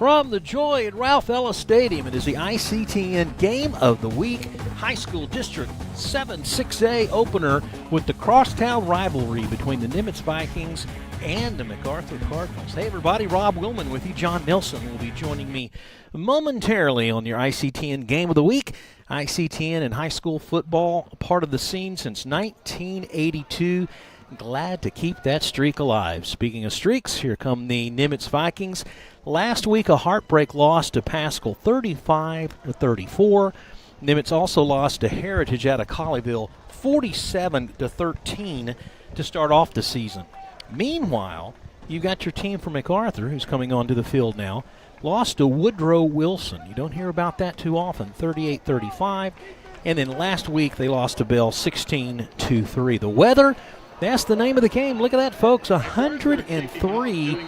From the joy at Ralph Ellis Stadium, it is the ICTN Game of the Week High School District 7 6A opener with the crosstown rivalry between the Nimitz Vikings and the MacArthur Cardinals. Hey everybody, Rob Willman with you. John Nelson will be joining me momentarily on your ICTN Game of the Week. ICTN and high school football, a part of the scene since 1982. Glad to keep that streak alive. Speaking of streaks, here come the Nimitz Vikings. Last week, a heartbreak loss to Pascal, 35-34. Nimitz also lost to Heritage out of Colleyville, 47-13 to start off the season. Meanwhile, you got your team from MacArthur, who's coming onto the field now, lost to Woodrow Wilson. You don't hear about that too often, 38-35. And then last week, they lost to Bell, 16-3. The weather, that's the name of the game. Look at that, folks, 103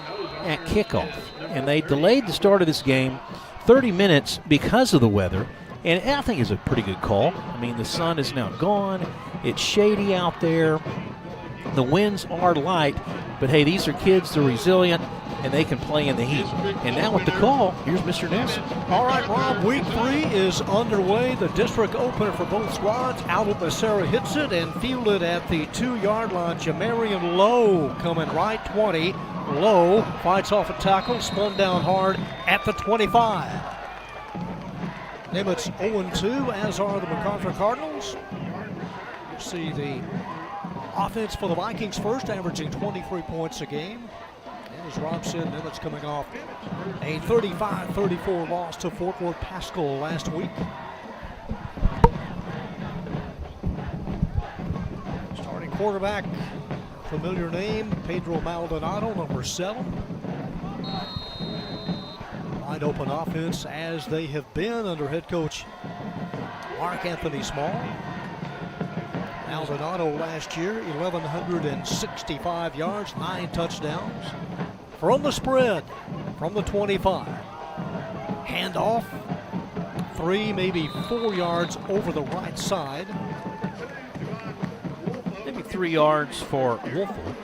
at kickoff. And they delayed the start of this game 30 minutes because of the weather. And I think it's a pretty good call. I mean, the sun is now gone. It's shady out there. The winds are light. But, hey, these are kids. They're resilient, and they can play in the heat. And now with the call, here's Mr. Nelson. All right, Rob, week 3 is underway. The district opener for both squads. Albert Becerra hits it and fielded at the 2-yard line. Jamarian Lowe coming right 20. Lowe fights off a tackle, spun down hard at the 25. Nimitz 0-2, as are the MacArthur Cardinals. You see the offense for the Vikings first, averaging 23 points a game. And as Rob said, Nimitz coming off a 35-34 loss to Fort Worth Pascal last week. Starting quarterback, familiar name, Pedro Maldonado, number 7. Wide open offense as they have been under head coach Mark Anthony Small. Maldonado last year, 1,165 yards, 9 touchdowns. From the spread, from the 25. Handoff, 3, maybe 4 yards over the right side. Maybe 3 yards for Wolfel.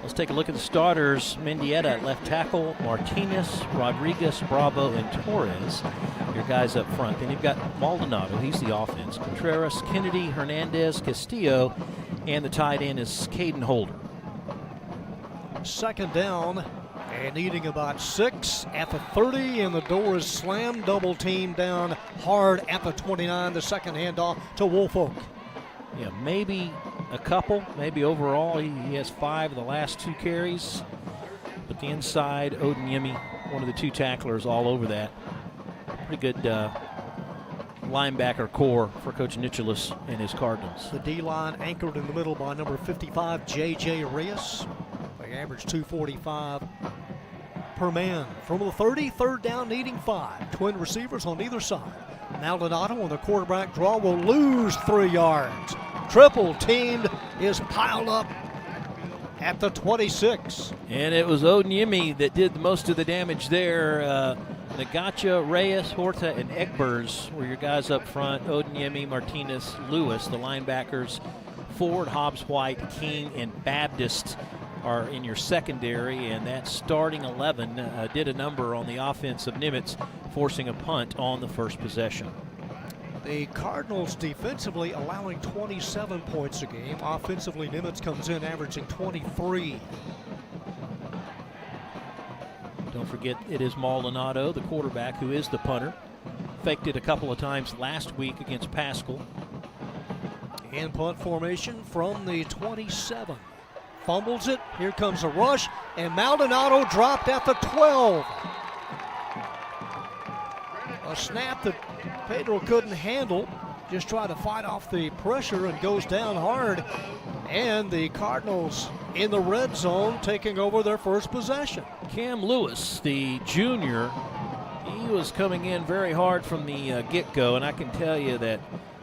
Let's take a look at the starters. Mendieta at left tackle, Martinez, Rodriguez, Bravo, and Torres. Your guys up front. Then you've got Maldonado, he's the offense. Contreras, Kennedy, Hernandez, Castillo, and the tight end is Caden Holder. Second down, and needing about 6 at the 30, and the door is slammed. Double team down hard at the 29. The second handoff to Woolfolk. Yeah, maybe a couple, maybe overall. He has 5 of the last 2 carries. But the inside, Odin one of the 2 tacklers all over that. Pretty good linebacker core for Coach Nicholas and his Cardinals. The D-line anchored in the middle by number 55, J.J. Reyes. They average 245 per man. From the 30, third down, needing 5. Twin receivers on either side. Maldonado on the quarterback draw will lose 3 yards. Triple teamed is piled up at the 26. And it was Odin that did most of the damage there. Nagacha, Reyes, Horta, and Egbers were your guys up front. Odin, Martinez, Lewis, the linebackers. Ford, Hobbs, White, King, and Baptist are in your secondary, and that starting 11 did a number on the offense of Nimitz, forcing a punt on the first possession. The Cardinals defensively allowing 27 points a game. Offensively, Nimitz comes in averaging 23. Don't forget, it is Maldonado, the quarterback, who is the punter. Faked it a couple of times last week against Pascal. And punt formation from the 27. Fumbles it. Here comes a rush, and Maldonado dropped at the 12. A snap that Pedro couldn't handle. Just tried to fight off the pressure and goes down hard. And the Cardinals in the red zone taking over their first possession. Cam Lewis, the junior, he was coming in very hard from the get-go, and I can tell you that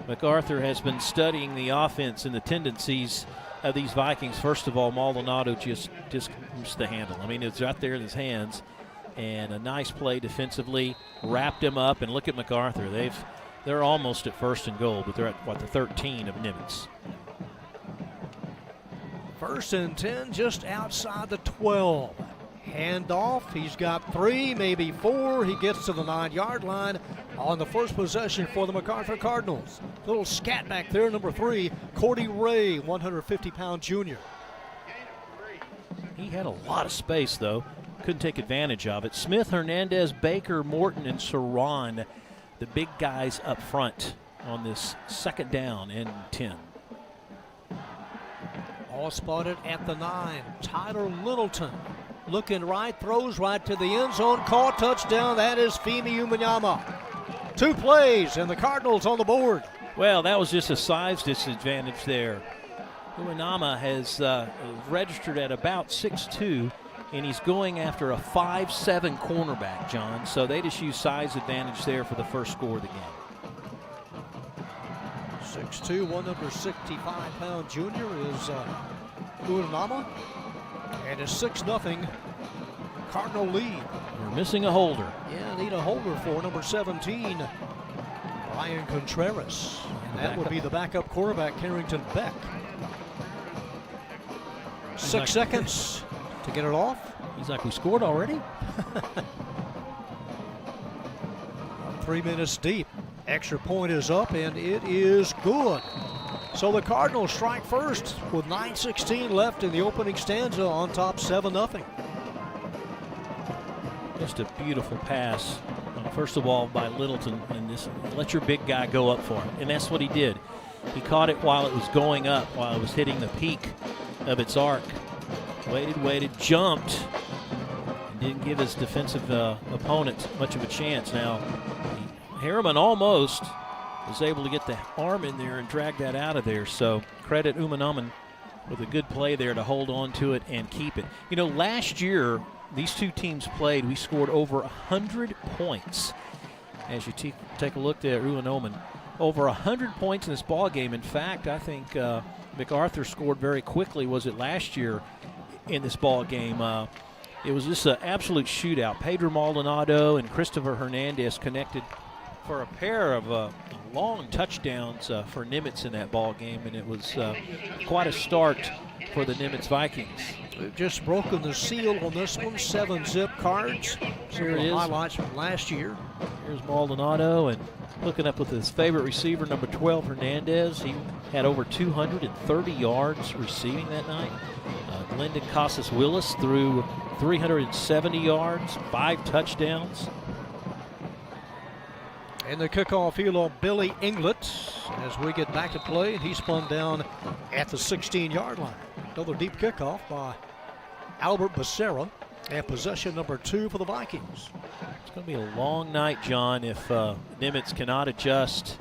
MacArthur has been studying the offense and the tendencies of these Vikings. First of all, Maldonado just used the handle. I mean, it's right there in his hands. And a nice play defensively, wrapped him up, and look at MacArthur. They're almost at 1st and goal, but they're at, the 13 of Nimitz. 1st and 10, just outside the 12. Handoff. He's got 3, maybe 4. He gets to the 9-yard line on the first possession for the MacArthur Cardinals. Little scat back there, number 3, Cordy Ray, 150-pound junior. He had a lot of space, though. Couldn't take advantage of it. Smith, Hernandez, Baker, Morton, and Saran, the big guys up front on this 2nd down and 10. All spotted at the 9. Tyler Littleton looking right, throws right to the end zone. Caught, touchdown. That is Femi Umanyama. 2 plays, and the Cardinals on the board. Well, that was just a size disadvantage there. Umanyama has registered at about 6'2", and he's going after a 5'7" cornerback, John. So they just use size advantage there for the first score of the game. 6'2", 165-pound junior is Umanyama. And a 6-0 Cardinal lead. We're missing a holder. Yeah, need a holder for number 17, Ryan Contreras. And that would be the backup quarterback, Carrington Beck. 6 seconds to get it off. He's like, we scored already? 3 minutes deep. Extra point is up, and it is good. So the Cardinals strike first with 9:16 left in the opening stanza, on top 7-0. Just a beautiful pass. First of all, by Littleton, and this, let your big guy go up for him. And that's what he did. He caught it while it was going up, while it was hitting the peak of its arc. Waited, jumped, and didn't give his defensive opponent much of a chance. Now, Harriman almost was able to get the arm in there and drag that out of there. So credit Umanyama with a good play there to hold on to it and keep it. You know, last year, these two teams played. We scored over 100 points. As you take a look there, Umanyama, over 100 points in this ball game. In fact, I think MacArthur scored very quickly. Was it last year in this ball game? It was just an absolute shootout. Pedro Maldonado and Christopher Hernandez connected for a pair of long touchdowns for Nimitz in that ball game, and it was quite a start for the Nimitz Vikings. We've just broken the seal on this one. 7 zip cards. Here it is. Highlights from last year. Here's Maldonado, and hooking up with his favorite receiver, number 12, Hernandez. He had over 230 yards receiving that night. Glendon Casas-Willis threw 370 yards, 5 touchdowns. And the kickoff heel on Billy Inglett as we get back to play, and he spun down at the 16-yard line. Another deep kickoff by Albert Becerra, and possession number 2 for the Vikings. It's going to be a long night, John, if Nimitz cannot adjust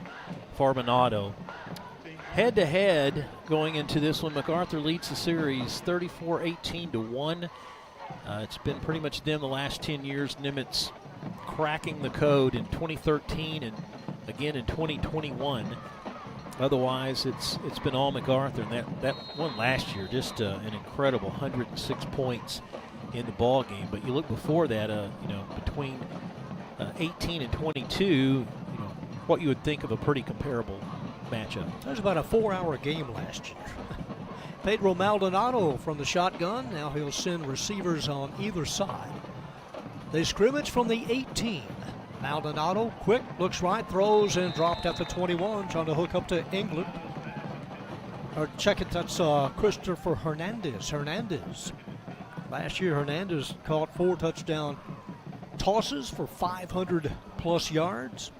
Farbonado. Head-to-head going into this one, MacArthur leads the series 34-18-1. It's been pretty much them the last 10 years. Nimitz cracking the code in 2013 and again in 2021. Otherwise, it's been all MacArthur, and that one last year, just an incredible 106 points in the ball game. But you look before that, between 18 and 22, what you would think of a pretty comparable matchup. That was about a 4-hour game last year. Pedro Maldonado from the shotgun. Now he'll send receivers on either side. They scrimmage from the 18. Maldonado, quick, looks right, throws, and dropped at the 21, trying to hook up to England. Or check it, that's Christopher Hernandez. Last year, Hernandez caught 4 touchdown tosses for 500-plus yards.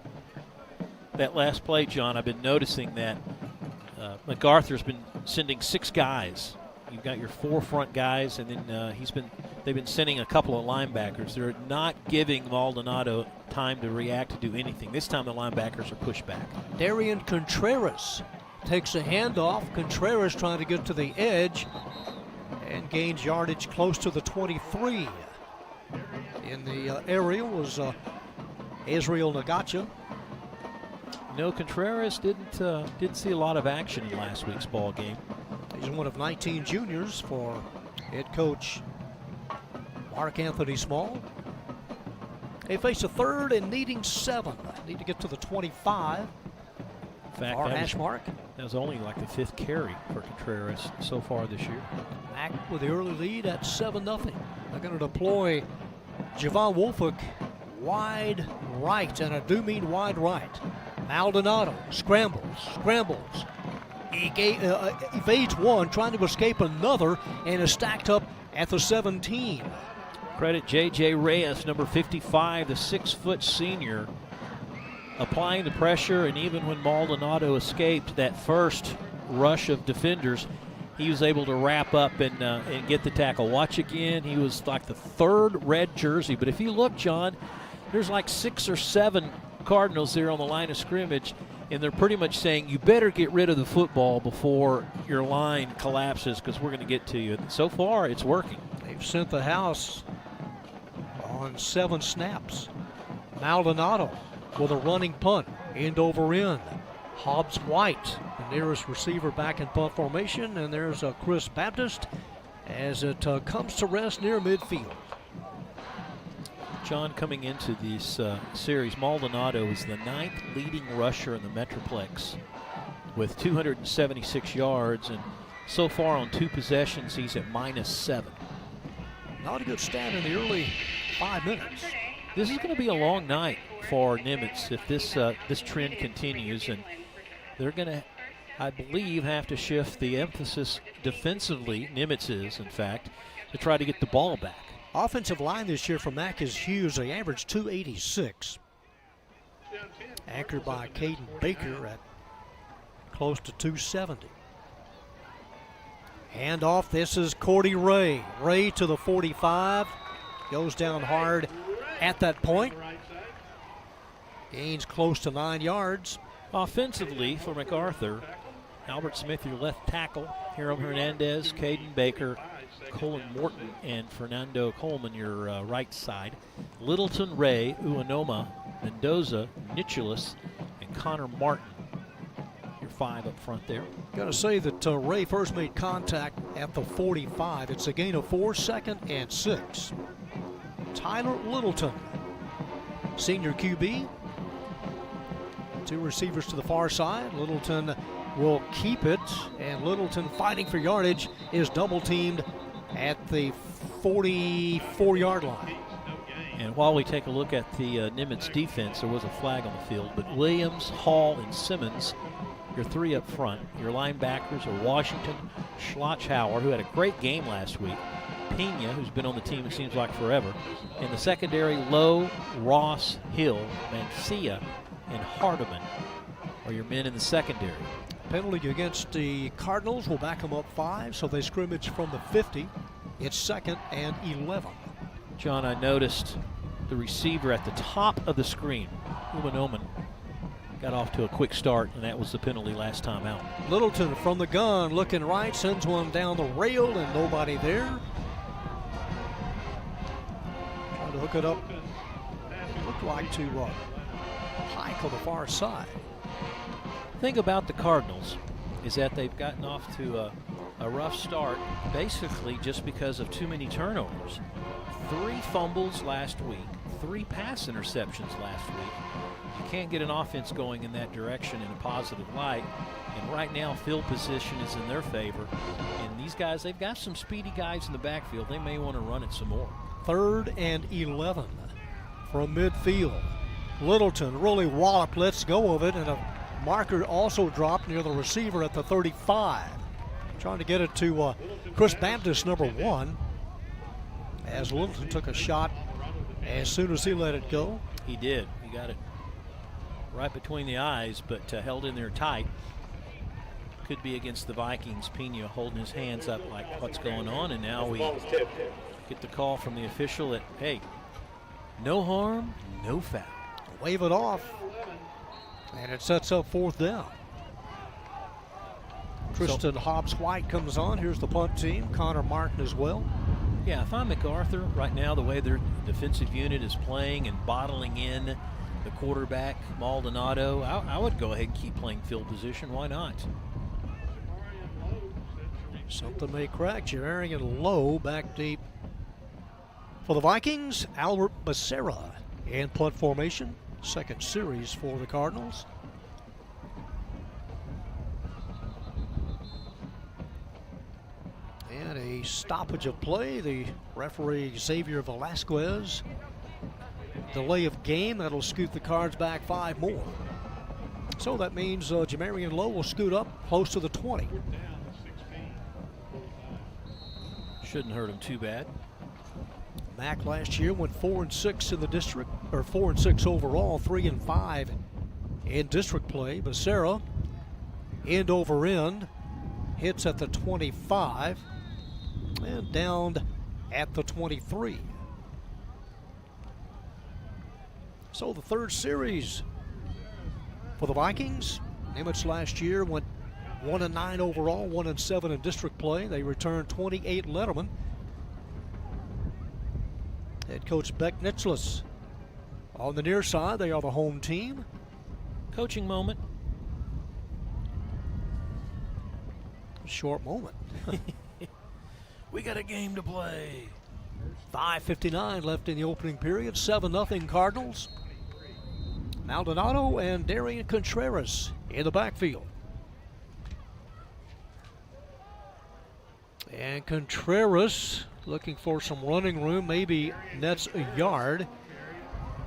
That last play, John, I've been noticing that MacArthur's been sending 6 guys. You've got your 4 front guys, and then they've been sending a couple of linebackers. They're not giving Maldonado time to react to do anything. This time the linebackers are pushed back. Darian Contreras takes a handoff. Contreras trying to get to the edge and gains yardage close to the 23. In the aerial was Israel Nagacha. No, Contreras didn't see a lot of action in last week's ball game. He's one of 19 juniors for head coach Mark Anthony Small. They face a 3rd and needing 7. Need to get to the 25. In fact, Our hash mark. That was only like the 5th carry for Contreras so far this year. Back with the early lead at 7-0. They're going to deploy Javon Wolford wide right, and I do mean wide right. Maldonado scrambles. He evades one, trying to escape another, and is stacked up at the 17. Credit J.J. Reyes, number 55, the 6-foot senior, applying the pressure, and even when Maldonado escaped that first rush of defenders, he was able to wrap up and get the tackle. Watch again, he was like the third red jersey, but if you look, John, there's like 6 or 7 Cardinals there on the line of scrimmage, and they're pretty much saying, you better get rid of the football before your line collapses because we're going to get to you. And so far, it's working. They've sent the house on 7 snaps. Maldonado with a running punt, end over end. Hobbs White, the nearest receiver, back in punt formation, and there's Chris Baptist as it comes to rest near midfield. John, coming into this series, Maldonado is the 9th leading rusher in the Metroplex with 276 yards, and so far on 2 possessions, he's at -7. Not a good stat in the early 5 minutes. This is going to be a long night for Nimitz if this trend continues, and they're going to, I believe, have to shift the emphasis defensively, Nimitz is, in fact, to try to get the ball back. Offensive line this year for Mac is huge. They average 286. Anchored by Caden Baker at close to 270. Handoff, this is Cordy Ray. Ray to the 45. Goes down hard at that point. Gains close to 9 yards. Offensively for MacArthur, Albert Smith, your left tackle, Hiram Hernandez, Caden Baker, Colin Morton, and Fernando Coleman, your right side. Littleton, Ray, Uanoma, Mendoza, Nicholas, and Connor Martin, your 5 up front there. Got to say that Ray first made contact at the 45. It's a gain of 4, 2nd and 6. Tyler Littleton, senior QB. 2 receivers to the far side. Littleton will keep it, and Littleton, fighting for yardage, is double teamed at the 44-yard line. And while we take a look at the Nimitz defense, there was a flag on the field, but Williams, Hall, and Simmons, your 3 up front. Your linebackers are Washington, Schlotchauer, who had a great game last week, Pena, who's been on the team it seems like forever. In the secondary, Lowe, Ross, Hill, Mancia, and Hardiman are your men in the secondary. Penalty against the Cardinals will back them up 5, so they scrimmage from the 50. It's 2nd and 11. John, I noticed the receiver at the top of the screen, Uman got off to a quick start, and that was the penalty last time out. Littleton from the gun, looking right, sends one down the rail, and nobody there. Trying to hook it up. It looked like to Pike on the far side. The thing about the Cardinals is that they've gotten off to a rough start, basically just because of too many turnovers. 3 fumbles last week, 3 pass interceptions last week. You can't get an offense going in that direction in a positive light. And right now, field position is in their favor. And these guys, they've got some speedy guys in the backfield. They may want to run it some more. 3rd and 11 from midfield. Littleton really walloped, lets go of it, and a marker also dropped near the receiver at the 35. Trying to get it to Chris Baptist, number 1, as Littleton took a shot as soon as he let it go. He did. He got it right between the eyes, but held in there tight. Could be against the Vikings. Pena holding his hands up like, what's going on? And now we get the call from the official that, hey, no harm, no foul. Wave it off, and it sets up 4th down. Tristan Hobbs-White comes on. Here's the punt team. Connor Martin as well. Yeah, if I'm MacArthur, right now the way their defensive unit is playing and bottling in the quarterback, Maldonado, I would go ahead and keep playing field position. Why not? Something may crack. Jerry and Lowe back deep. For the Vikings, Albert Becerra in punt formation. 2nd series for the Cardinals. And a stoppage of play. The referee, Xavier Velasquez. Delay of game. That'll scoot the Cards back 5 more. So that means Jamarian Lowe will scoot up close to the 20. Shouldn't hurt him too bad. Mac last year went 4-6 in the district, or 4-6 overall, 3-5 in district play. Becerra, end over end, hits at the 25 and downed at the 23. So the third series for the Vikings. Nimitz last year went 1-9 overall, 1-7 in district play. They returned 28 Letterman. Head coach Beck Nitzlis on the near side. They are the home team. Coaching moment. Short moment. We got a game to play. 5:59 left in the opening period. 7-0 Cardinals. Maldonado and Darian Contreras in the backfield. And Contreras looking for some running room, maybe nets a yard.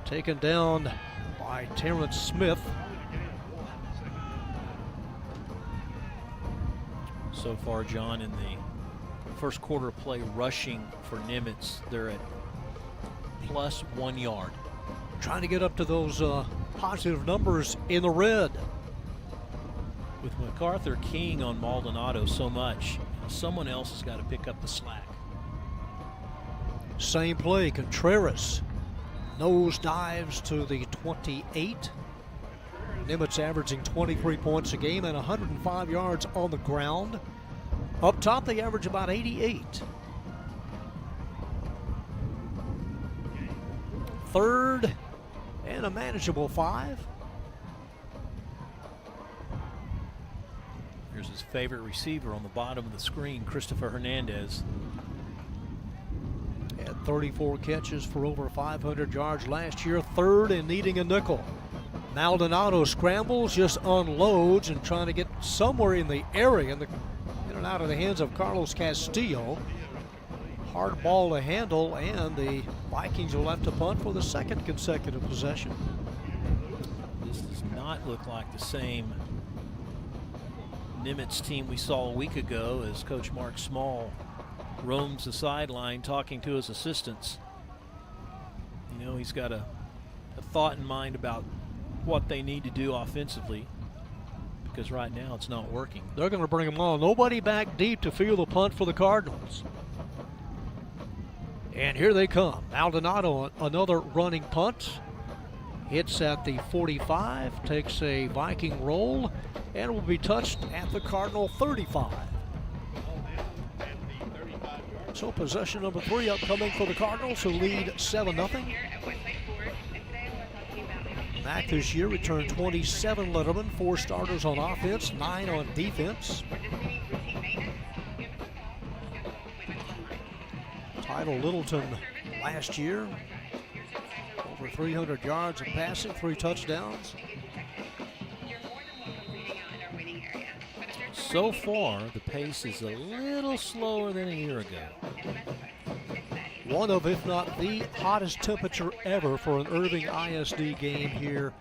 Taken down by Terrence Smith. So far, John, in the first quarter of play rushing for Nimitz, they're at plus 1 yard. Trying to get up to those positive numbers in the red. With MacArthur keying on Maldonado so much, someone else has got to pick up the slack. Same play, Contreras nose dives to the 28. Nimitz averaging 23 points a game and 105 yards on the ground. Up top, they average about 88. Third and a manageable 5. Here's his favorite receiver on the bottom of the screen, Christopher Hernandez. Had 34 catches for over 500 yards last year. Third and needing a nickel. Maldonado scrambles, just unloads and trying to get somewhere in the area, in and out of the hands of Carlos Castillo. Hard ball to handle, and the Vikings will have to punt for the second consecutive possession. This does not look like the same Nimitz team we saw a week ago as Coach Mark Small roams the sideline talking to his assistants. You know, he's got a thought in mind about what they need to do offensively, because right now it's not working. They're going to bring them on. Nobody back deep to field the punt for the Cardinals. And here they come. Maldonado, another running punt. Hits at the 45, takes a Viking roll, and will be touched at the Cardinal 35. So possession number 3 upcoming for the Cardinals, who lead 7-0. Mac this year returned 27 Letterman, 4 starters on offense, 9 on defense. Title Littleton last year, over 300 yards of passing, 3 touchdowns. So far, the pace is a little slower than a year ago. One of, if not the hottest temperature ever for an Irving ISD game here.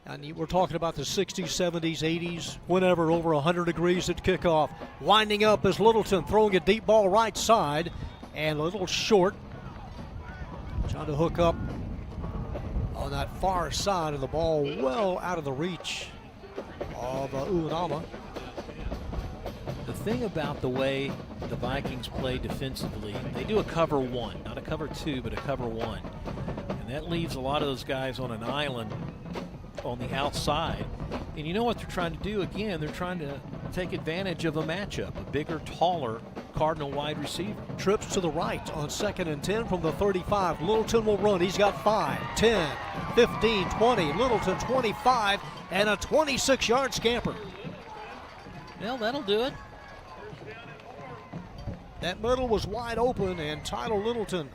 And we're talking about the 60s, 70s, 80s, whenever over 100 degrees at kickoff. Winding up is Littleton throwing a deep ball right side and a little short. Trying to hook up on that far side of the ball, well out of the reach of Uenama. The thing about the way the Vikings play defensively, they do a cover 1, not a cover 2, but a cover 1. And that leaves a lot of those guys on an island on the outside. And you know what they're trying to do? Again, they're trying to take advantage of a matchup, a bigger, taller Cardinal wide receiver. Trips to the right on 2nd and 10 from the 35. Littleton will run. He's got 5, 10, 15, 20. Littleton 25 and a 26-yard scamper. Well, that'll do it. That middle was wide open, and Tyler Littleton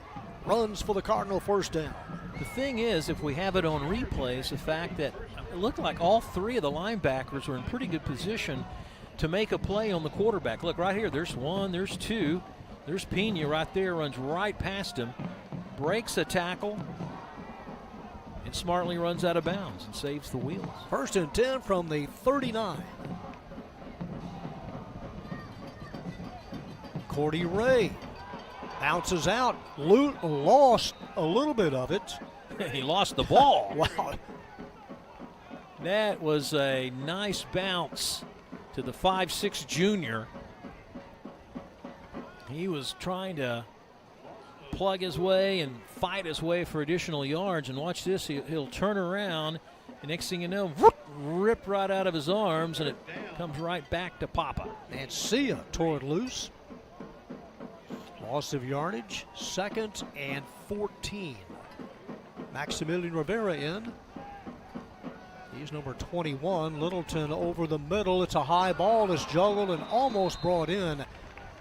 runs for the Cardinal first down. The thing is, if we have it on replay, is the fact that it looked like all 3 of the linebackers were in pretty good position to make a play on the quarterback. Look right here, there's one, there's two. There's Pena right there, runs right past him, breaks a tackle, and smartly runs out of bounds and saves the wheels. 1st and 10 from the 39. Cordy Ray bounces out, lost a little bit of it. He lost the ball. Wow. That was a nice bounce to the 5'6" junior. He was trying to plug his way and fight his way for additional yards. And watch this, he'll turn around, and next thing you know, whoop, ripped right out of his arms, and it comes right back to Papa. And Sia tore it loose. Loss of yardage, 2nd and 14. Maximilian Rivera in. He's number 21. Littleton over the middle. It's a high ball. It's juggled and almost brought in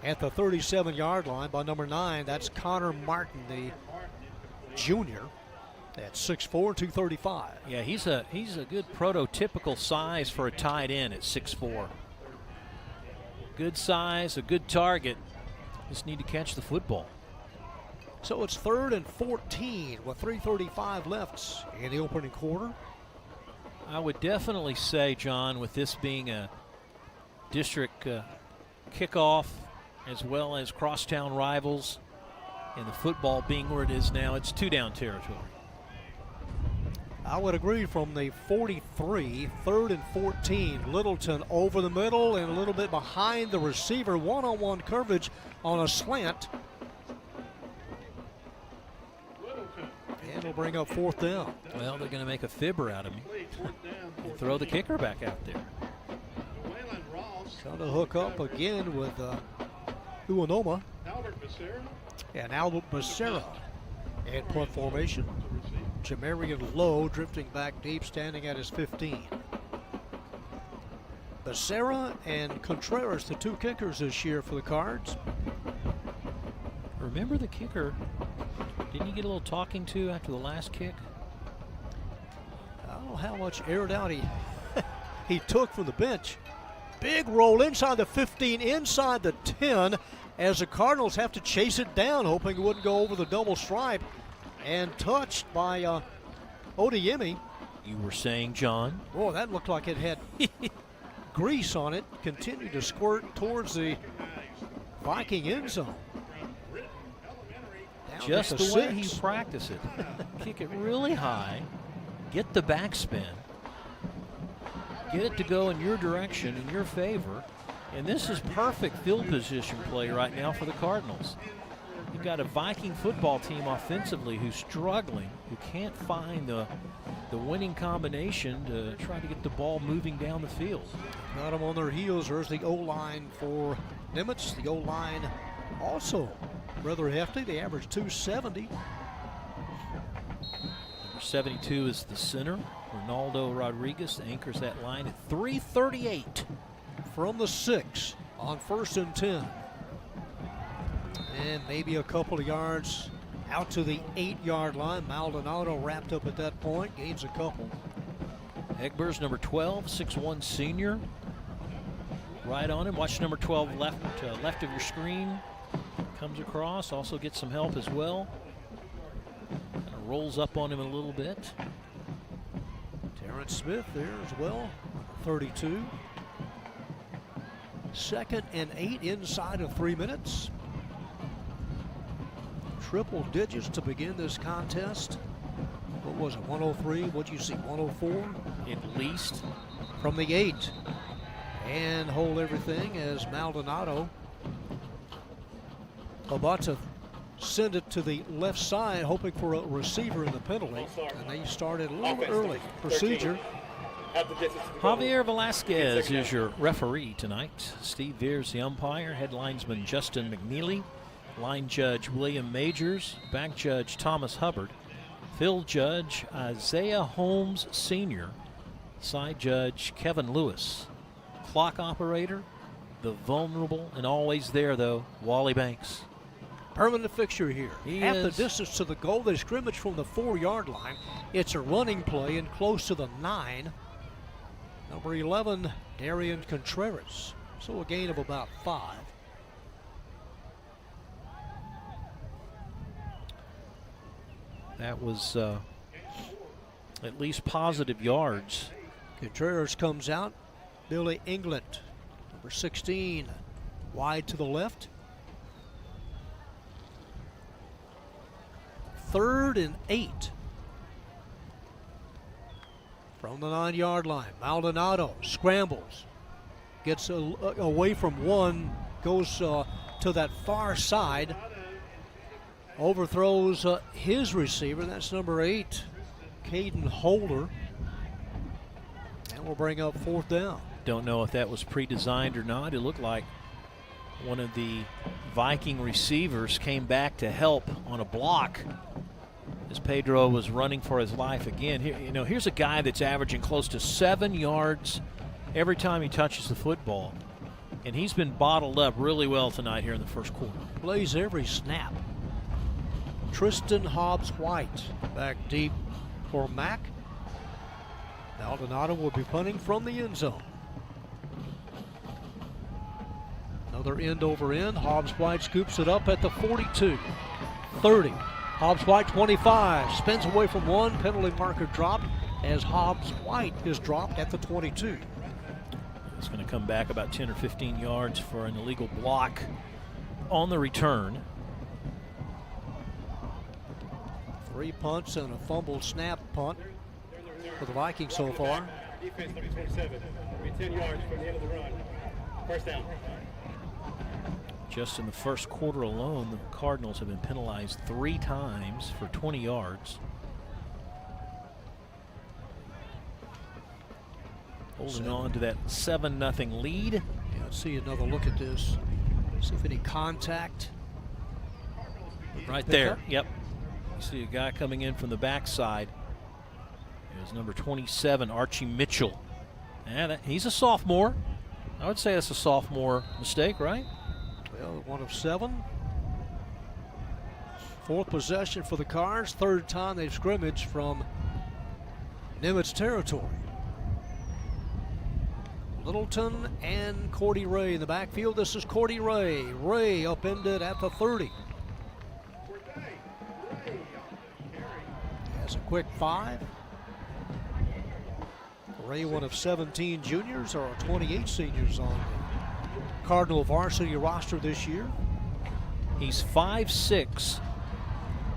at the 37-yard line by number 9. That's Connor Martin, the junior, at 6'4", 235. Yeah, he's a good prototypical size for a tight end at 6'4". Good size, a good target. Just need to catch the football. So it's 3rd and 14 with 3:35 left in the opening quarter. I would definitely say, John, with this being a district kickoff as well as crosstown rivals and the football being where it is now, it's 2-down territory. I would agree. From the 43, 3rd and 14. Littleton over the middle and a little bit behind the receiver. One-on-one coverage on a slant. And it'll bring up 4th down. Well, they're going to make a fibber out of me and throw the kicker back out there. Trying to hook up again with Uwanoma. And Albert Becerra in punt formation. Jamarian Lowe drifting back deep, standing at his 15. Becerra and Contreras, the 2 kickers this year for the Cards. Remember the kicker? Didn't he get a little talking to after the last kick? I don't know how much aired out he took from the bench. Big roll inside the 15, inside the 10, as the Cardinals have to chase it down, hoping it wouldn't go over the double stripe. And touched by Odeyemi. You were saying, John? Oh, that looked like it had grease on it. Continued to squirt towards the Viking end zone. Down Just the 6. way he practiced it. Kick it really high, get the backspin, get it to go in your direction, in your favor, and this is perfect field position play right now for the Cardinals. You've got a Viking football team offensively who's struggling, who can't find the winning combination to try to get the ball moving down the field. Got them on their heels. There's the O-line for Nimitz. The O-line also rather hefty. They average 270. Number 72 is the center. Ronaldo Rodriguez anchors that line at 3:38. From the 6 on 1st and 10. And maybe a couple of yards out to the 8-yard line. Maldonado wrapped up at that point, gains a couple. Egber's number 12, 6'1" senior. Right on him. Watch number 12 left of your screen. Comes across, also gets some help as well. Kind of rolls up on him a little bit. Terrence Smith there as well, 32. 2nd and 8 inside of 3 minutes. Triple digits to begin this contest. What was it, 103? What'd you see, 104? At least. From the 8. And hold everything as Maldonado about to send it to the left side, hoping for a receiver in the penalty. And they started a little bit early. Procedure. Javier Velasquez is your referee tonight. Steve Veers the umpire. Head linesman Justin McNeely. Line judge William Majors. Back judge Thomas Hubbard. Field judge Isaiah Holmes Sr. Side judge Kevin Lewis. Clock operator, the vulnerable and always there, though, Wally Banks. Permanent fixture here. He Half the is. distance to the goal. They scrimmage from the 4-yard line. It's a running play and close to the 9. Number 11, Darian Contreras. So a gain of about 5. That was at least positive yards. Contreras comes out. Billy England, number 16, wide to the left. 3rd and 8. From the 9-yard line, Maldonado scrambles. Gets away from one, goes to that far side. Overthrows his receiver. That's number 8, Caden Holder. And we'll bring up 4th down. Don't know if that was pre-designed or not. It looked like one of the Viking receivers came back to help on a block as Pedro was running for his life again. Here, here's a guy that's averaging close to 7 yards every time he touches the football. And he's been bottled up really well tonight here in the first quarter. Plays every snap. Tristan Hobbs-White back deep for Mack. Maldonado will be punting from the end zone. Another end over end. Hobbs-White scoops it up at the 42. 30. Hobbs-White 25. Spins away from one. Penalty marker dropped as Hobbs-White is dropped at the 22. It's going to come back about 10 or 15 yards for an illegal block on the return. 3 punts and a fumbled snap punt for the Vikings so far. Defense number 27. 10 yards from the end of the run. First down. Just in the first quarter alone, the Cardinals have been penalized 3 times for 20 yards. Holding on to that 7-0 lead. Yeah, let's see another look at this. See if any contact. Right there. Yep. You see a guy coming in from the backside. There's number 27, Archie Mitchell. And he's a sophomore. I would say that's a sophomore mistake, right? Well, 1 of 7. 4th possession for the Cards. 3rd time they've scrimmaged from Nimitz territory. Littleton and Cordy Ray in the backfield. This is Cordy Ray. Ray upended at the 30. Has a quick 5. Ray, one of 17 juniors or 28 seniors on the Cardinal varsity roster this year. He's 5'6".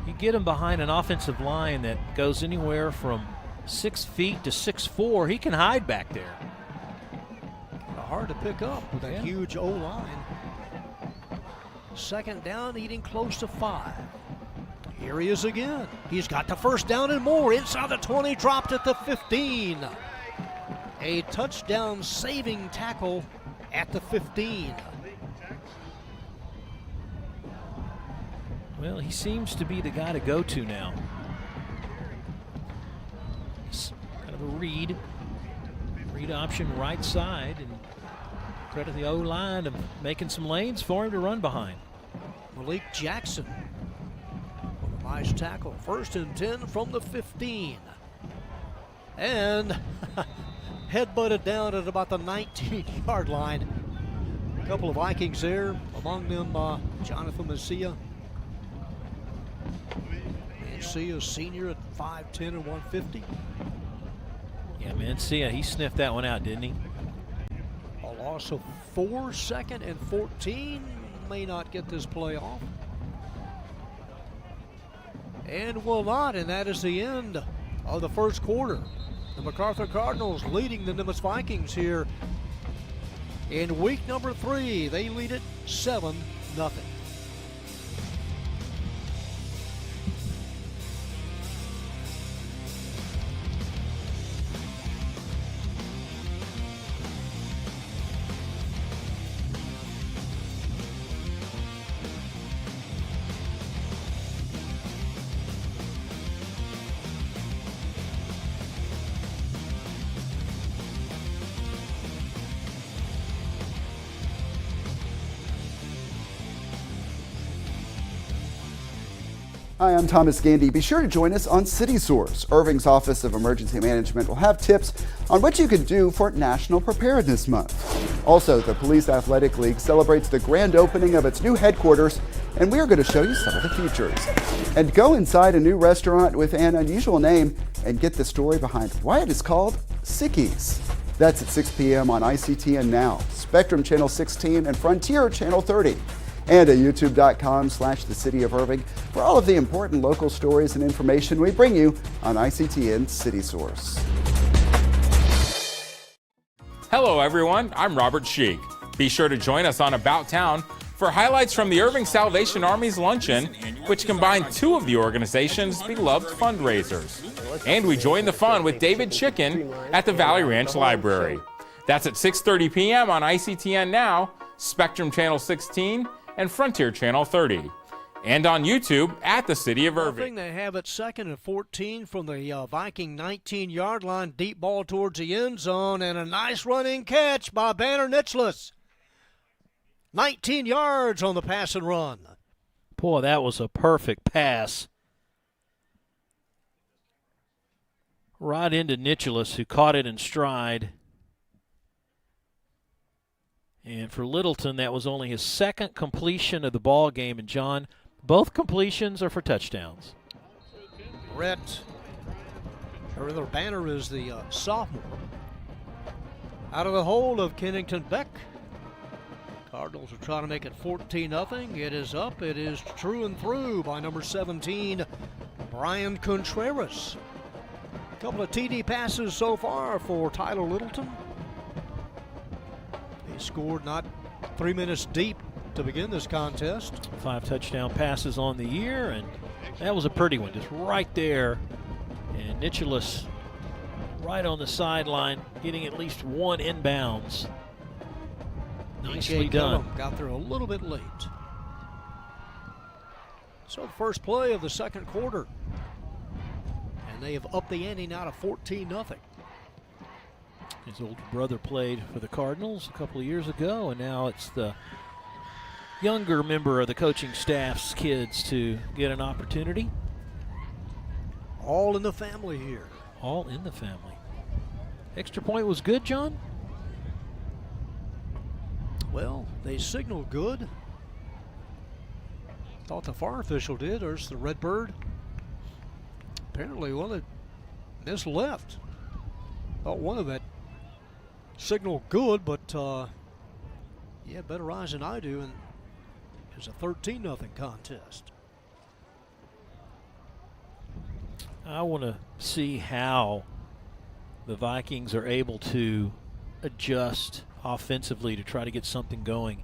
You get him behind an offensive line that goes anywhere from 6 feet to 6'4". He can hide back there. Hard to pick up with that huge O-line. 2nd down, eating close to 5. Here he is again. He's got the 1st down and more. Inside the 20, dropped at the 15. A touchdown saving tackle at the 15. Well, he seems to be the guy to go to now. It's kind of a read option right side, and credit the O-line of making some lanes for him to run behind. Malik Jackson with a nice tackle. 1st and 10 from the 15. And head-butted down at about the 19-yard line. A couple of Vikings there, among them Jonathan Messia. Messia, senior at 5'10" and 150. Yeah, Messia, he sniffed that one out, didn't he? A loss of 4, 2nd and 14. May not get this play off. And will not, and that is the end of the first quarter. The MacArthur Cardinals leading the Nimitz Vikings here in week number 3. They lead it 7-0. Hi, I'm Thomas Gandy. Be sure to join us on City Source. Irving's Office of Emergency Management will have tips on what you can do for National Preparedness Month. Also, the Police Athletic League celebrates the grand opening of its new headquarters, and we are going to show you some of the features. And go inside a new restaurant with an unusual name and get the story behind why it is called Sickies. That's at 6 p.m. on ICTN Now, Spectrum Channel 16, and Frontier Channel 30. And at youtube.com/the City of Irving for all of the important local stories and information we bring you on ICTN City Source. Hello everyone, I'm Robert Sheik. Be sure to join us on About Town for highlights from the Irving Salvation Army's luncheon, which combined two of the organization's beloved fundraisers. And we join the fun with David Chicken at the Valley Ranch Library. That's at 6:30 p.m. on ICTN Now, Spectrum Channel 16, and Frontier Channel 30. And on YouTube at the City of Irving. They have it 2nd and 14 from the Viking 19-yard line. Deep ball towards the end zone, and a nice running catch by Banner Nicholas. 19 yards on the pass and run. Boy, that was a perfect pass. Right into Nicholas, who caught it in stride. And for Littleton, that was only his second completion of the ball game. And John, both completions are for touchdowns. Banner is the sophomore. Out of the hold of Kennington Beck. Cardinals are trying to make it 14-0. It is up. It is true and through by number 17, Brian Contreras. A couple of TD passes so far for Tyler Littleton. He scored not 3 minutes deep to begin this contest. 5 touchdown passes on the year, and that was a pretty one, just right there. And Nicholas right on the sideline, getting at least one inbounds. Nicely done. Got there a little bit late. So the first play of the second quarter. And they have upped the ante now to 14-0. His older brother played for the Cardinals a couple of years ago, and now it's the younger member of the coaching staff's kids to get an opportunity. All in the family here. All in the family. Extra point was good, John? Well, they signaled good. Thought the far official did. There's the Redbird. Apparently, well, it missed left. Thought one of that signaled good, but yeah, better eyes than I do. And it's a 13-0 contest. I want to see how the Vikings are able to adjust offensively to try to get something going,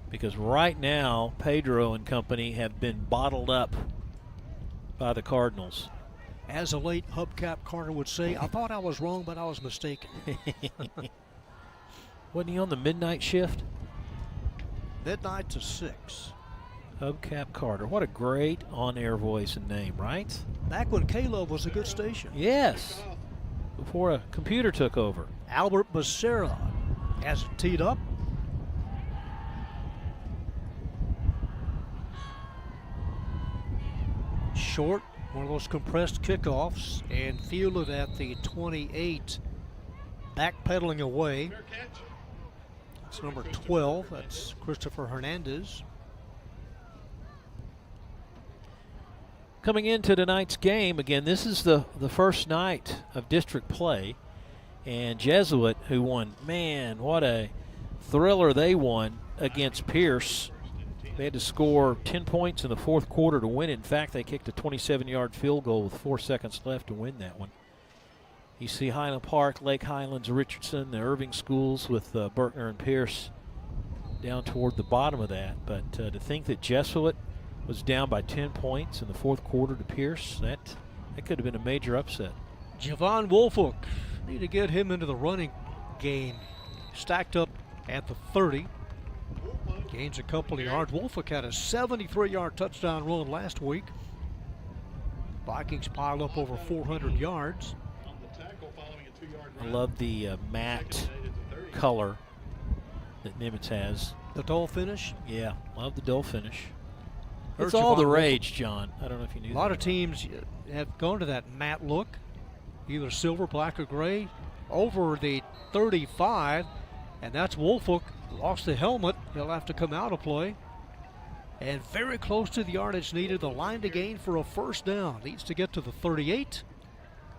because right now Pedro and company have been bottled up by the Cardinals. As a late hubcap Carter would say, I thought I was wrong, but I was mistaken. Wasn't he on the midnight shift? Midnight to 6. Hubcap Carter. What a great on-air voice and name, right? Back when K-Love was a good station. Yes. Before a computer took over. Albert Becerra has it teed up. Short, one of those compressed kickoffs, and fielded at the 28. Backpedaling away. That's number 12. That's Christopher Hernandez. Coming into tonight's game, again, this is the first night of district play. And Jesuit, who won, man, what a thriller they won against Pierce. They had to score 10 points in the fourth quarter to win it. In fact, they kicked a 27-yard field goal with 4 seconds left to win that one. You see Highland Park, Lake Highlands, Richardson, the Irving schools with Berkner and Pierce down toward the bottom of that. But to think that Jesuit was down by 10 points in the fourth quarter to Pierce, that could have been a major upset. Javon Woolfolk, need to get him into the running game. Stacked up at the 30. Gains a couple of yards. Woolfolk had a 73-yard touchdown run last week. Vikings piled up over 400 yards. I love the matte color that Nimitz has. The dull finish? Yeah, love the dull finish. It's It's all the rage, John. I don't know if you knew that. A lot of teams have gone to that matte look, either silver, black, or gray. Over the 35, And that's Woolfolk. Lost the helmet. He'll have to come out of play. And very close to the yardage needed. The line to gain for a first down. Needs to get to the 38.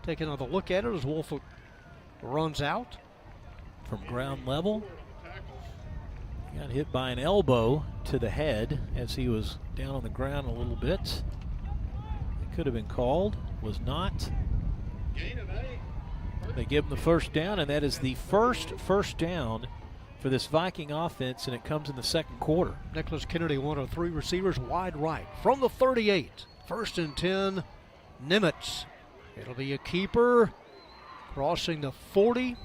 Take another look at it as Woolfolk runs out. From ground level. Got hit by an elbow to the head as he was down on the ground a little bit. It could have been called. Was not. They give him the first down, and that is the first down for this Viking offense, and it comes in the second quarter. Nicholas Kennedy, one of 3 receivers, wide right from the 38. 1st and 10, Nimitz. It'll be a keeper crossing the 40,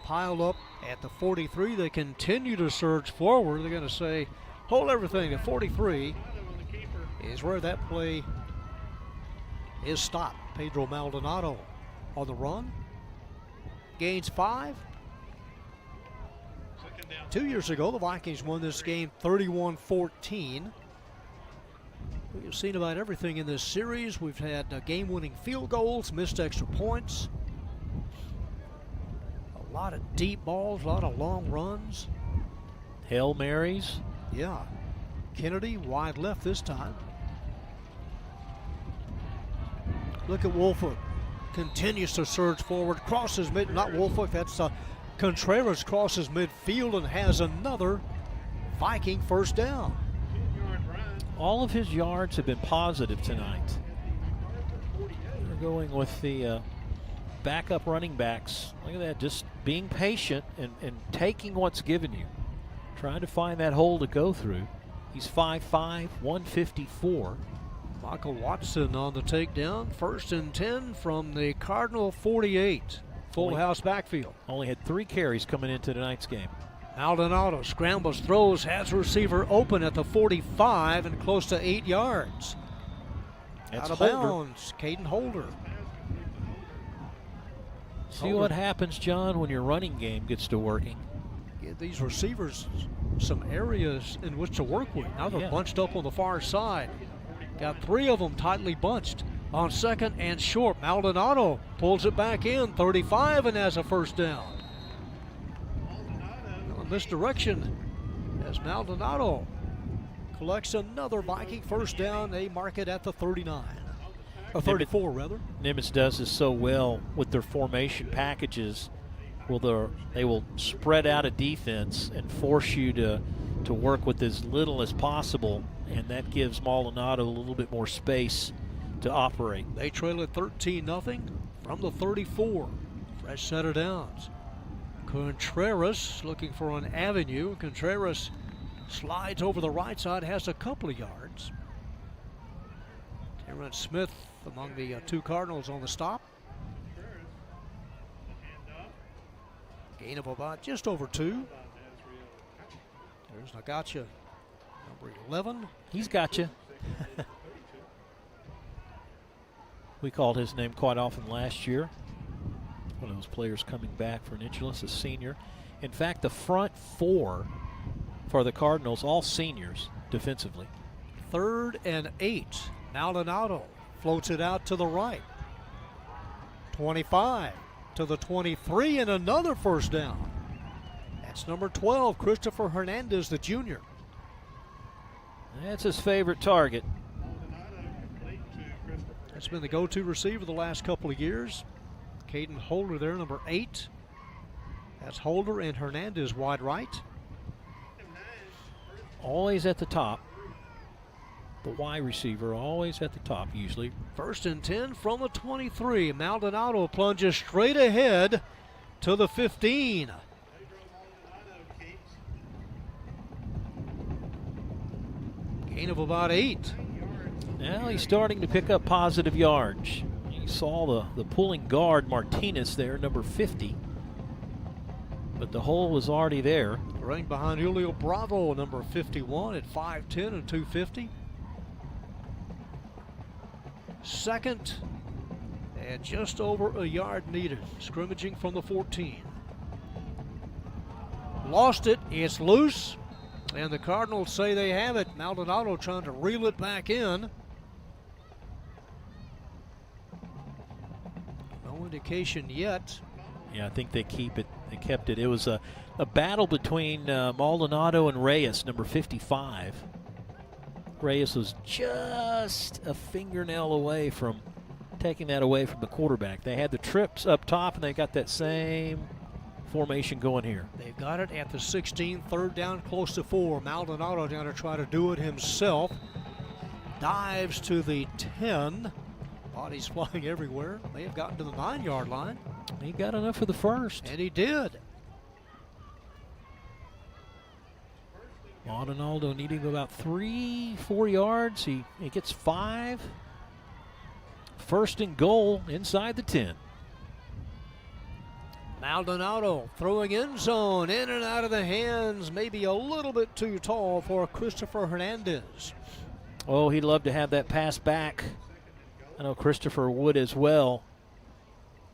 piled up at the 43. They continue to surge forward. They're going to say, hold everything. The 43 is where that play is stopped. Pedro Maldonado on the run. Gains 5. 2 years ago, the Vikings won this game 31-14. We've seen about everything in this series. We've had game-winning field goals, missed extra points, a lot of deep balls, a lot of long runs. Hail Marys. Yeah. Kennedy wide left this time. Look at Woolfolk. Continues to surge forward, crosses mid, not Woolfolk, that's Contreras crosses midfield and has another Viking first down. All of his yards have been positive tonight. We're going with the backup running backs. Look at that, just being patient and taking what's given you. Trying to find that hole to go through. He's 5'5", 154. Michael Watson on the takedown. 1st and 10 from the Cardinal 48. Full house backfield. Only had 3 carries coming into tonight's game. Maldonado scrambles, throws, has receiver open at the 45 and close to 8 yards. That's Out of Holder. bounds, Caden Holder. See what happens, John, when your running game gets to working. Give these receivers some areas in which to work with. Now they're bunched up on the far side. Got 3 of them tightly bunched. On 2nd and short, Maldonado pulls it back in, 35, and has a first down. In this direction, as Maldonado collects another Viking first down, they mark it at the 39. Or 34, rather. Nimitz does this so well with their formation packages. They will spread out a defense and force you to work with as little as possible, and that gives Maldonado a little bit more space to operate. They trail at 13-0 from the 34. Fresh set of downs. Contreras looking for an avenue. Contreras slides over the right side, has a couple of yards. Terrence Smith among the 2 Cardinals on the stop. Gain of about just over 2. There's Nagacha, number 11. He's got you. We called his name quite often last year. One of those players coming back for Nicholas, a senior. In fact, the front 4 for the Cardinals, all seniors defensively. 3rd and 8. Maldonado floats it out to the right. 25 to the 23 and another first down. That's number 12, Christopher Hernandez, the junior. That's his favorite target. That's been the go-to receiver the last couple of years. Caden Holder there, number 8. That's Holder and Hernandez wide right. Always at the top. The Y receiver always at the top usually. 1st and 10 from the 23. Maldonado plunges straight ahead to the 15. Gain of about 8. Now he's starting to pick up positive yards. You saw the pulling guard Martinez there, number 50. But the hole was already there. Running behind Julio Bravo, number 51 at 5'10 and 250. 2nd and just over a yard needed. Scrimmaging from the 14. Lost it. It's loose. And the Cardinals say they have it. Maldonado trying to reel it back in. No indication yet. Yeah, I think they keep it and kept it. It was a battle between Maldonado and Reyes, number 55. Reyes was just a fingernail away from taking that away from the quarterback. They had the trips up top, and they got that same formation going here. They've got it at the 16, third down, close to 4. Maldonado down to try to do it himself. Dives to the 10. Bodies flying everywhere. May have gotten to the 9-yard line. He got enough for the first. And he did. Maldonado needing about 3-4 yards. He gets 5. First and goal inside the 10. Maldonado throwing end zone, in and out of the hands, maybe a little bit too tall for Christopher Hernandez. Oh, he'd love to have that pass back. I know Christopher would as well.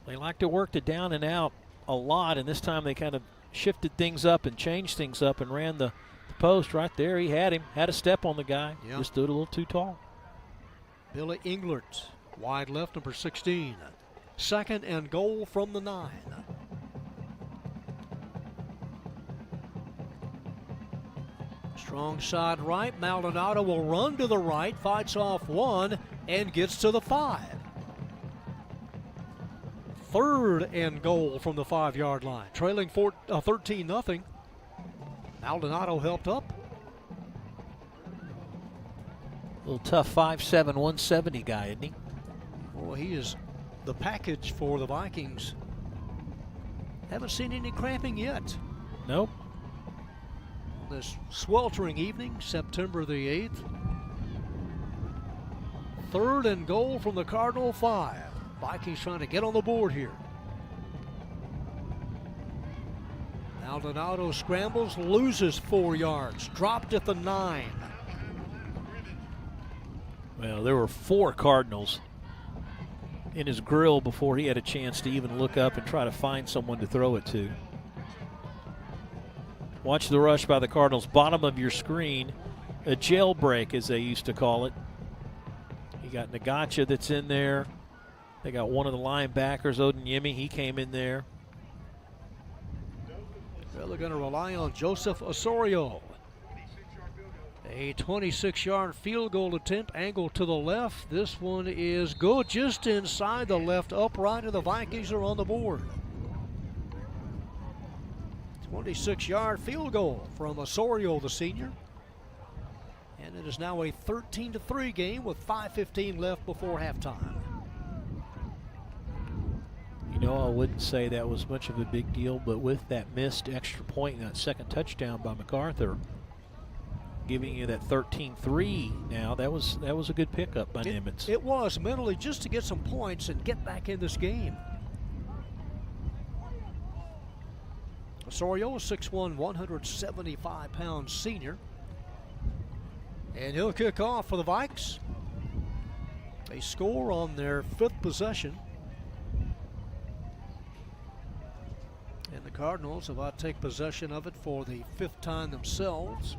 They like to work the down and out a lot, and this time they kind of shifted things up and changed things up and ran the post right there. He had him, had a step on the guy, just stood a little too tall. Billy Englert, wide left, number 16. Second and goal from the 9. Strong side right. Maldonado will run to the right, fights off 1, and gets to the 5. Third and goal from the 5-yard line. Trailing 13-0. Maldonado helped up. A little tough 5'7", 170 guy, isn't he? Well, he is the package for the Vikings. Haven't seen any cramping yet. Nope. This sweltering evening, September the 8th. Third and goal from the Cardinal 5. Vikings trying to get on the board here. Maldonado scrambles, loses 4 yards, dropped at the 9. Well, there were 4 Cardinals in his grill before he had a chance to even look up and try to find someone to throw it to. Watch the rush by the Cardinals. Bottom of your screen, a jailbreak, as they used to call it. You got Nagacha that's in there. They got one of the linebackers, Odanyemi. He came in there. Well, they're going to rely on Joseph Osorio. A 26-yard field goal attempt, angled to the left. This one is good, just inside the left upright, and the Vikings are on the board. 26-yard field goal from Osorio, the senior. And it is now a 13-3 game with 5:15 left before halftime. You know, I wouldn't say that was much of a big deal, but with that missed extra point and that second touchdown by MacArthur, giving you that 13-3 now, that was a good pickup by Nimitz. It was, mentally, just to get some points and get back in this game. Osorio, a 6'1", 175-pound senior. And he'll kick off for the Vikes. They score on their 5th possession. And the Cardinals will about take possession of it for the 5th time themselves.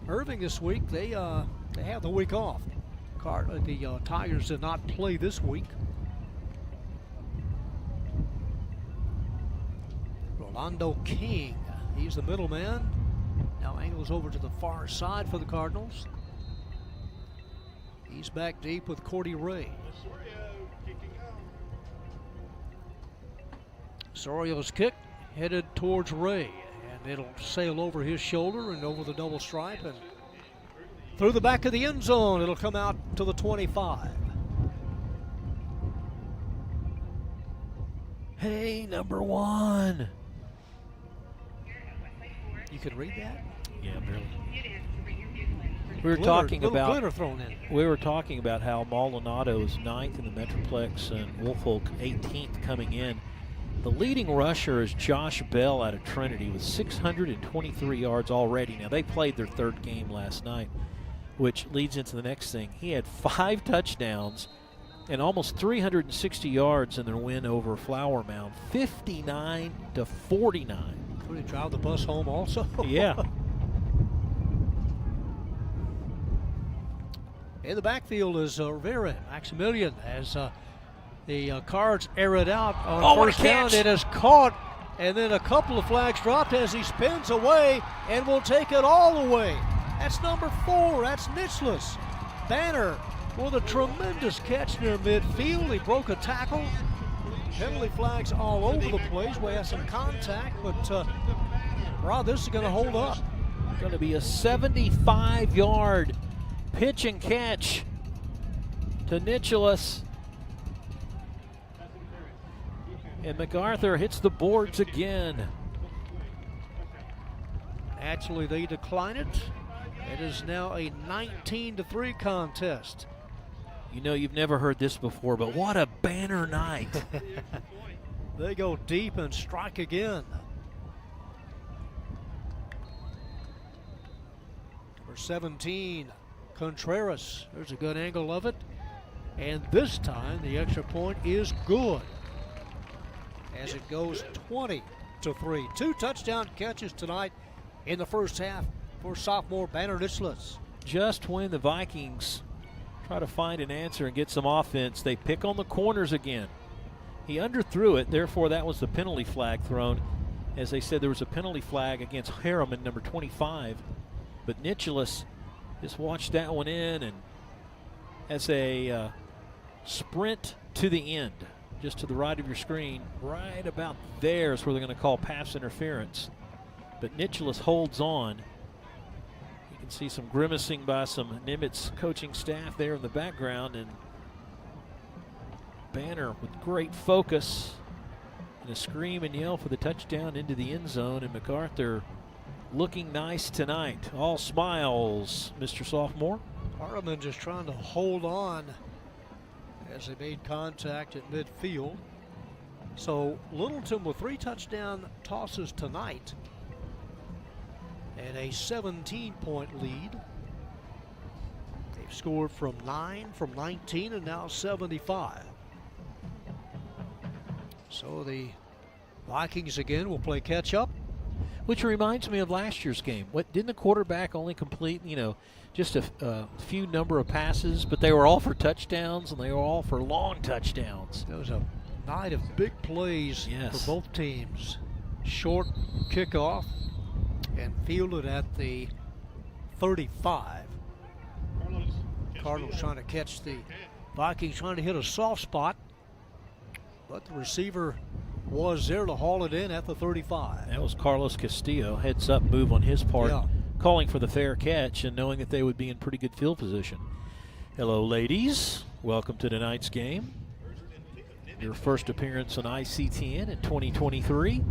Irving this week, they have the week off. The Tigers did not play this week. Rolando King, he's the middleman. Now angles over to the far side for the Cardinals. He's back deep with Cordy Ray. Sorio's kick headed towards Ray, and it'll sail over his shoulder and over the double stripe and through the back of the end zone. It'll come out to the 25. Hey, number 1. You can read that? Yeah, barely. We were talking about glitter thrown in. We were talking about how Maldonado is 9th in the Metroplex and Woolfolk 18th coming in. The leading rusher is Josh Bell out of Trinity with 623 yards already. Now, they played their 3rd game last night, which leads into the next thing. He had 5 touchdowns and almost 360 yards in their win over Flower Mound, 59-49. Could he drive the bus home also? Yeah. In the backfield is Rivera. Maximilian has The Cards air it out on Oh, what a first down. catch. It is caught, and then a couple of flags dropped as he spins away and will take it all the way. That's number 4. That's Nimitz. Banner with a tremendous catch near midfield. He broke a tackle. Penalty flags all over the place. We have some contact, but Rob, this is going to hold up. Going to be a 75-yard pitch and catch to Nimitz. And MacArthur hits the boards again. Actually, they decline it. It is now a 19-3 contest. You know, you've never heard this before, but what a banner night. They go deep and strike again. Number 17, Contreras. There's a good angle of it. And this time, the extra point is good, as it goes 20-3. 2 touchdown catches tonight in the first half for sophomore Banner Nimitz. Just when the Vikings try to find an answer and get some offense, they pick on the corners again. He underthrew it, therefore that was the penalty flag thrown. As they said, there was a penalty flag against Harriman, number 25. But Nimitz just watched that one in, and as a sprint to the end, just to the right of your screen, right about there is where they're going to call pass interference. But Nimitz holds on. You can see some grimacing by some Nimitz coaching staff there in the background, and Banner with great focus and a scream and yell for the touchdown into the end zone, and MacArthur looking nice tonight. All smiles, Mr. Sophomore. Harriman just trying to hold on as they made contact at midfield. So Littleton with 3 touchdown tosses tonight and a 17-point lead. They've scored from 9 from 19 and now 75. So the Vikings again will play catch up. Which reminds me of last year's game. What didn't the quarterback only complete, just a few number of passes, but they were all for touchdowns and they were all for long touchdowns. It was a night of big plays for both teams. Short kickoff and fielded at the 35. Cardinals trying to catch the Vikings, trying to hit a soft spot, but the receiver was there to haul it in at the 35. That was Carlos Castillo, heads up move on his part, calling for the fair catch and knowing that they would be in pretty good field position. Hello, ladies. Welcome to tonight's game. Your first appearance on ICTN in 2023.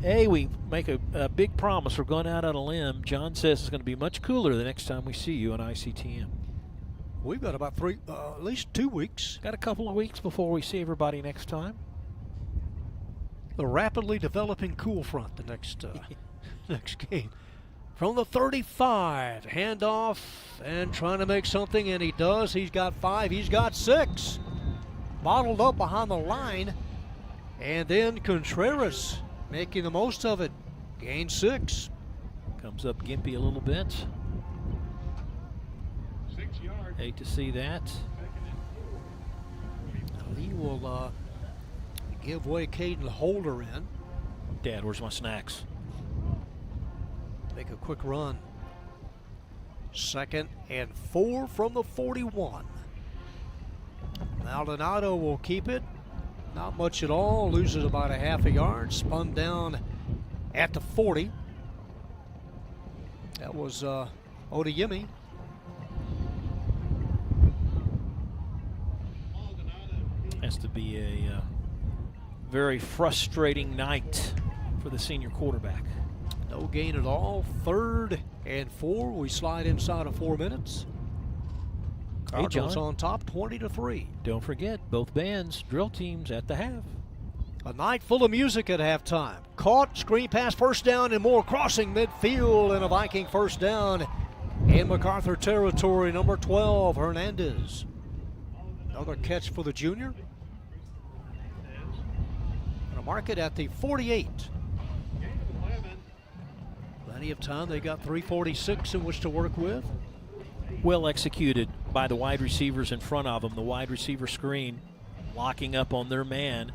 Hey, we make a big promise. We're going out on a limb. John says it's going to be much cooler the next time we see you on ICTN. We've got about at least 2 weeks. Got a couple of weeks before we see everybody next time. The rapidly developing cool front the next next game. From the 35, handoff and trying to make something, and he does. He's got 5, he's got 6. Bottled up behind the line, and then Contreras making the most of it. Gain 6. Comes up gimpy a little bit. 6 yards. Hate to see that. He will give way. Caden Holder in. Dad, where's my snacks? Make a quick run. 2nd and 4 from the 41. Maldonado will keep it. Not much at all. Loses about a half a yard. Spun down at the 40. That was Odeyemi. Has to be a very frustrating night for the senior quarterback. No gain at all. 3rd and 4. We slide inside of 4 minutes. Cardinals on top, 20-3. Don't forget, both bands, drill teams at the half. A night full of music at halftime. Caught, screen pass, first down, and more. Crossing midfield, and a Viking first down in MacArthur territory. Number 12, Hernandez. Another catch for the junior. Gonna mark it at the 48. Plenty of time. They got 3:46 in which to work with. Well executed by the wide receivers in front of them. The wide receiver screen locking up on their man,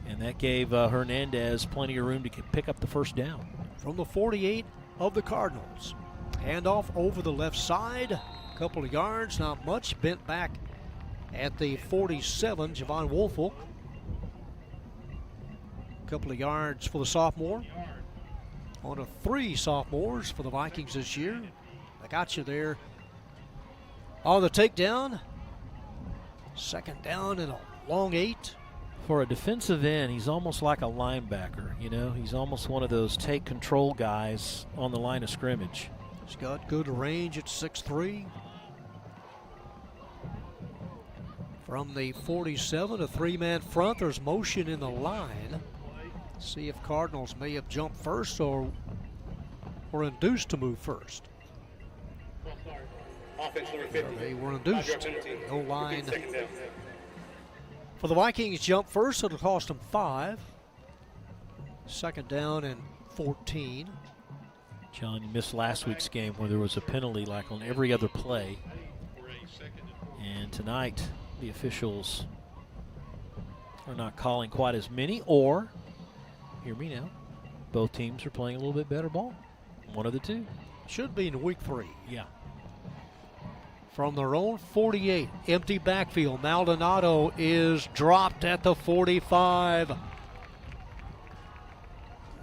and that gave Hernandez plenty of room to pick up the first down. From the 48 of the Cardinals. Handoff over the left side. A couple of yards, not much. Bent back at the 47, Javon Woolfolk. A couple of yards for the sophomore. On to 3 sophomores for the Vikings this year. I got you there. On the takedown. Second down and a long 8. For a defensive end, he's almost like a linebacker. You know, he's almost one of those take control guys on the line of scrimmage. He's got good range at 6'3". From the 47, a 3-man front. There's motion in the line. See if Cardinals may have jumped first or were induced to move first. Offense number 50. They were induced. 5-yard penalty. No line. Second down. For the Vikings, jump first. It'll cost them 5. Second down and 14. John, you missed last week's game where there was a penalty like on every other play. And tonight, the officials are not calling quite as many, or, hear me now, both teams are playing a little bit better ball. One of the two. Should be in week 3. Yeah. From their own 48, empty backfield. Maldonado is dropped at the 45.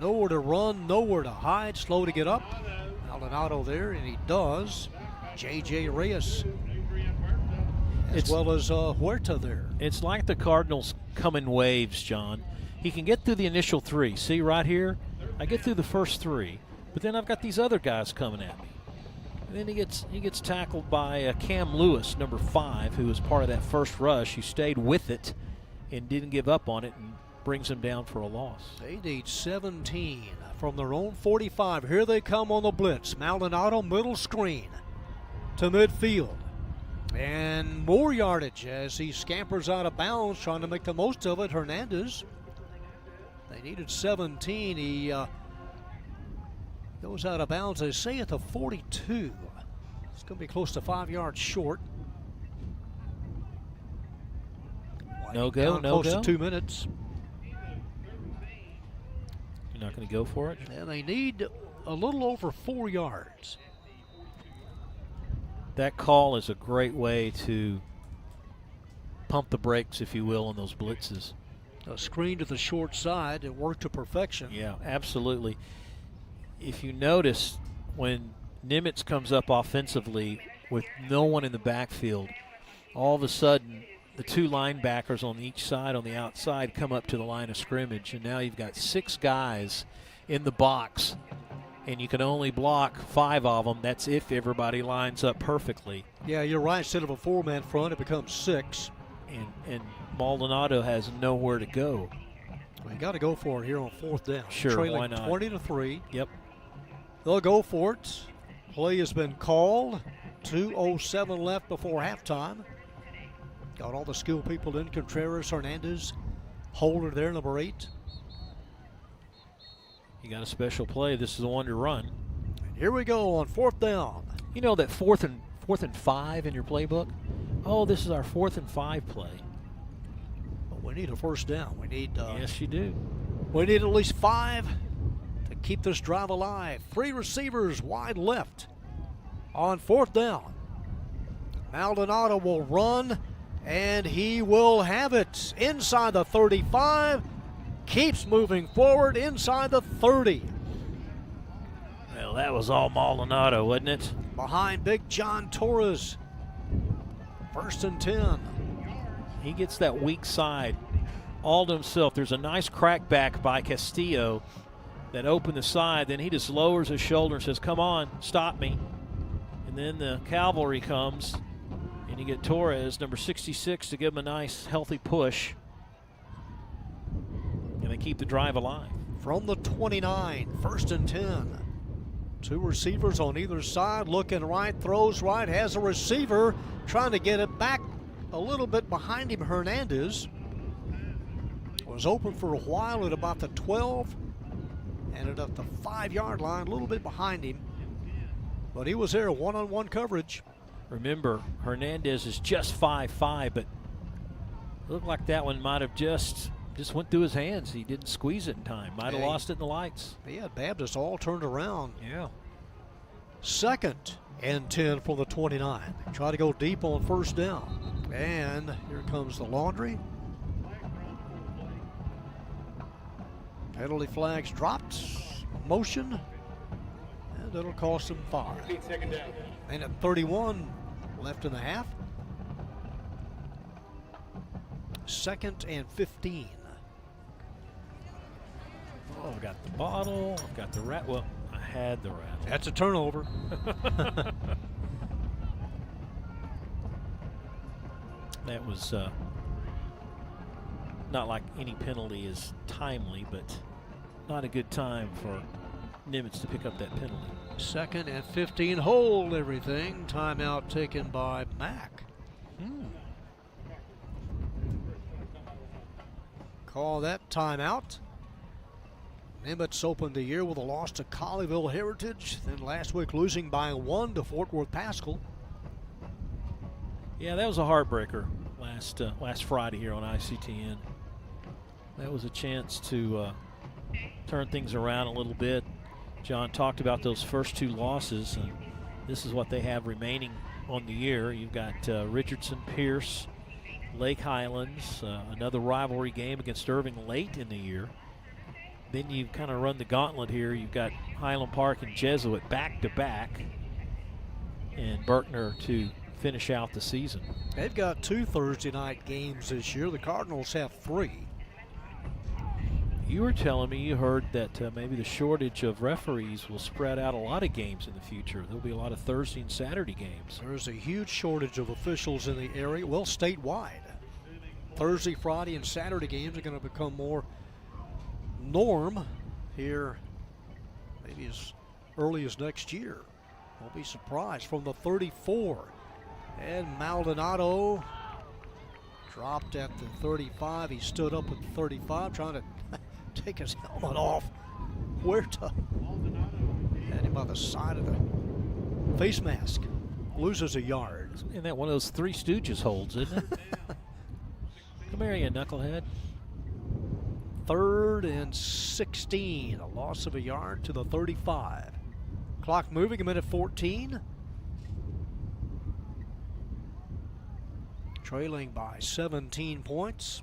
Nowhere to run, nowhere to hide, slow to get up. Maldonado there, and he does. J.J. Reyes, as well as Huerta there. It's like the Cardinals come in waves, John. He can get through the initial 3. See right here? I get through the first 3, but then I've got these other guys coming at me. And then he gets tackled by Cam Lewis, number 5, who was part of that first rush. He stayed with it and didn't give up on it, and brings him down for a loss. They need 17 from their own 45. Here they come on the blitz. Maldonado, middle screen to midfield. And more yardage as he scampers out of bounds, trying to make the most of it. Hernandez. They needed 17. He goes out of bounds, they say, at the 42. It's going to be close to 5 yards short. No go, no close go. to 2 minutes. You're not going to go for it? And they need a little over 4 yards. That call is a great way to pump the brakes, if you will, on those blitzes. A screen to the short side. It worked to perfection. Yeah, absolutely. If you notice, when Nimitz comes up offensively with no one in the backfield, all of a sudden the 2 linebackers on each side, on the outside, come up to the line of scrimmage, and now you've got 6 guys in the box, and you can only block 5 of them. That's if everybody lines up perfectly. Yeah, you're right. Instead of a 4-man front, it becomes 6. And Maldonado has nowhere to go. Well, you got to go for it here on 4th down. Sure, trailing why not? 20-3. Yep. They'll go for it. Play has been called. 2:07 left before halftime. Got all the skilled people in. Contreras, Hernandez, Holder there, number 8. You got a special play. This is the one to run. And here we go on 4th down. You know that fourth and 5 in your playbook? Oh, this is our 4th and 5 play. But we need a first down. We need Yes, you do. we need at least 5 to keep this drive alive. 3 receivers wide left on 4th down. Maldonado will run, and he will have it inside the 35. Keeps moving forward inside the 30. Well, that was all Maldonado, wasn't it? Behind Big John Torres. 1st and 10. He gets that weak side all to himself. There's a nice crackback by Castillo that opened the side. Then he just lowers his shoulder and says, come on, stop me. And then the cavalry comes, and you get Torres, number 66, to give him a nice, healthy push. And they keep the drive alive. From the 29, 1st and 10. 2 receivers on either side, looking right, throws right, has a receiver, trying to get it back a little bit behind him. Hernandez was open for a while at about the 12, ended up the 5-yard line, a little bit behind him, but he was there, one-on-one coverage. Remember, Hernandez is just 5'5", but Looked like that one might have just went through his hands. He didn't squeeze it in time. Might have lost it in the lights. Yeah, Baptist all turned around. Yeah. 2nd and 10 from the 29. Try to go deep on first down. And here comes the laundry. Penalty flags dropped. Motion. And it'll cost them 5. 2nd down. And at 31 left in the half. 2nd and 15. Oh, I've got the bottle. I've got the rat. Well, I had the rat. That's a turnover. That was not like any penalty is timely, but not a good time for Nimitz to pick up that penalty. 2nd and 15. Hold everything. Timeout taken by Mac. Call that timeout. Nimitz opened the year with a loss to Colleyville Heritage, then last week losing by 1 to Fort Worth Paschal. Yeah, that was a heartbreaker last Friday here on ICTN. That was a chance to turn things around a little bit. John talked about those first 2 losses, and this is what they have remaining on the year. You've got Richardson, Pierce, Lake Highlands, another rivalry game against Irving late in the year. Then you kind of run the gauntlet here. You've got Highland Park and Jesuit back-to-back, and Berkner to finish out the season. They've got 2 Thursday night games this year. The Cardinals have 3. You were telling me you heard that maybe the shortage of referees will spread out a lot of games in the future. There'll be a lot of Thursday and Saturday games. There's a huge shortage of officials in the area, well, statewide. Thursday, Friday, and Saturday games are going to become more norm here maybe as early as next year. Won't be surprised. From the 34, and Maldonado dropped at the 35. He stood up at the 35 trying to take his helmet off. Where to? Had him by the side of the face mask. Loses a yard. Isn't that one of those Three Stooges holds, isn't it? Come here, you knucklehead. 3rd and 16. A loss of a yard to the 35. Clock moving, 1:14. Trailing by 17 points.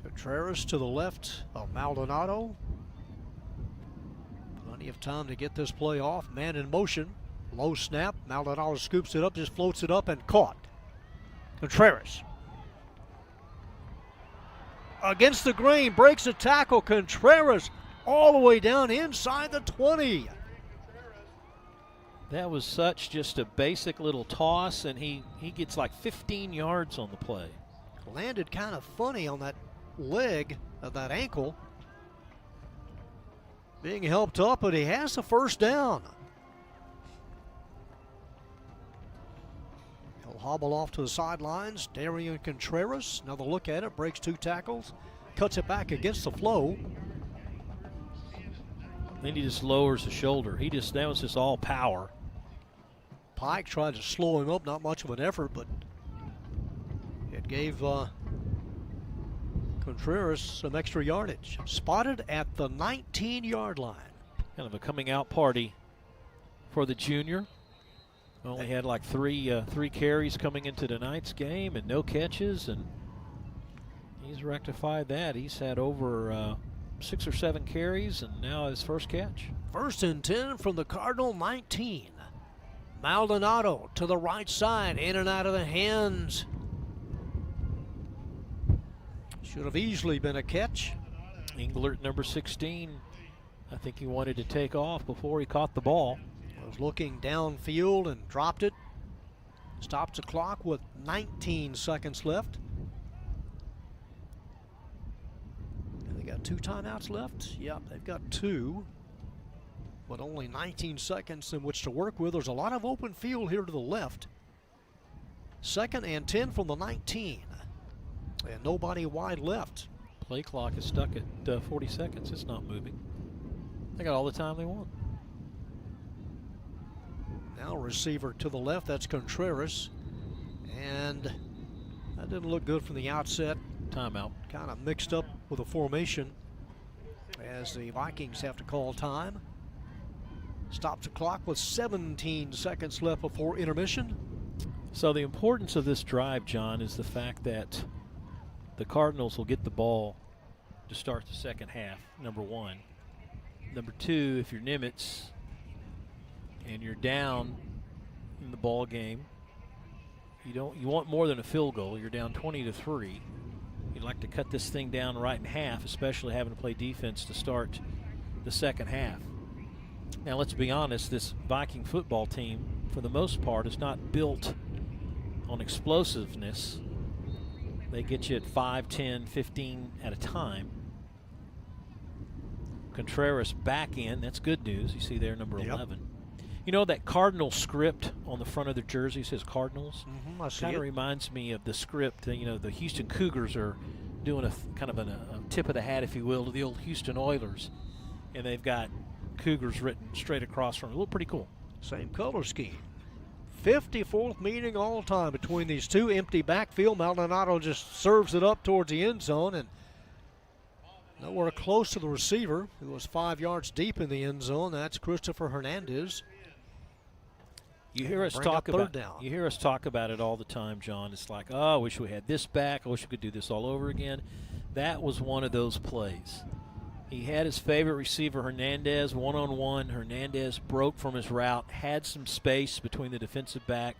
Contreras to the left of Maldonado. Plenty of time to get this play off. Man in motion. Low snap. Maldonado scoops it up, just floats it up and caught. Contreras. Against the grain, breaks a tackle. Contreras all the way down inside the 20. That was such just a basic little toss, and he gets like 15 yards on the play. Landed kind of funny on that leg of that ankle. Being helped up, but he has the first down. He'll hobble off to the sidelines. Darian Contreras, another look at it, breaks 2 tackles, cuts it back against the flow. Then he just lowers the shoulder. That was just all power. Pike tried to slow him up, not much of an effort, but it gave Contreras some extra yardage. Spotted at the 19-yard line. Kind of a coming out party for the junior. Only had like three carries coming into tonight's game and no catches, and he's rectified that. He's had over 6 or 7 carries and now his first catch. 1st and 10 from the Cardinal 19. Maldonado to the right side, in and out of the hands. Should have easily been a catch. Englert, number 16, I think he wanted to take off before he caught the ball. Was looking downfield and dropped it. Stops the clock with 19 seconds left. And they got 2 timeouts left. Yep, they've got 2. But only 19 seconds in which to work with. There's a lot of open field here to the left. 2nd and 10 from the 19. And nobody wide left. Play clock is stuck at 40 seconds. It's not moving. They got all the time they want. Now receiver to the left, that's Contreras. And that didn't look good from the outset. Timeout. Kind of mixed up with the formation as the Vikings have to call time. Stops the clock with 17 seconds left before intermission. So the importance of this drive, John, is the fact that the Cardinals will get the ball to start the second half, number one. Number two, if you're Nimitz and you're down in the ball game, you want more than a field goal. You're down 20-3. You'd like to cut this thing down right in half, especially having to play defense to start the second half. Now, let's be honest, this Viking football team, for the most part, is not built on explosiveness. They get you at 5, 10, 15 at a time. Contreras back in. That's good news. You see there, number 11. You know that Cardinal script on the front of their jersey says Cardinals? I see Kind it. of reminds me of the script. You know, the Houston Cougars are doing a kind of a tip of the hat, if you will, to the old Houston Oilers. And they've got Cougars written straight across from it. Look pretty cool. Same color scheme. 54th meeting all time between these two. Empty backfield. Maldonado just serves it up towards the end zone and nowhere close to the receiver, who was 5 yards deep in the end zone. That's Christopher Hernandez. You hear us talk about you hear us talk about it all the time, John. It's like, oh, I wish we had this back. I wish we could do this all over again. That was one of those plays. He had his favorite receiver, Hernandez, one-on-one. Hernandez broke from his route, had some space between the defensive back,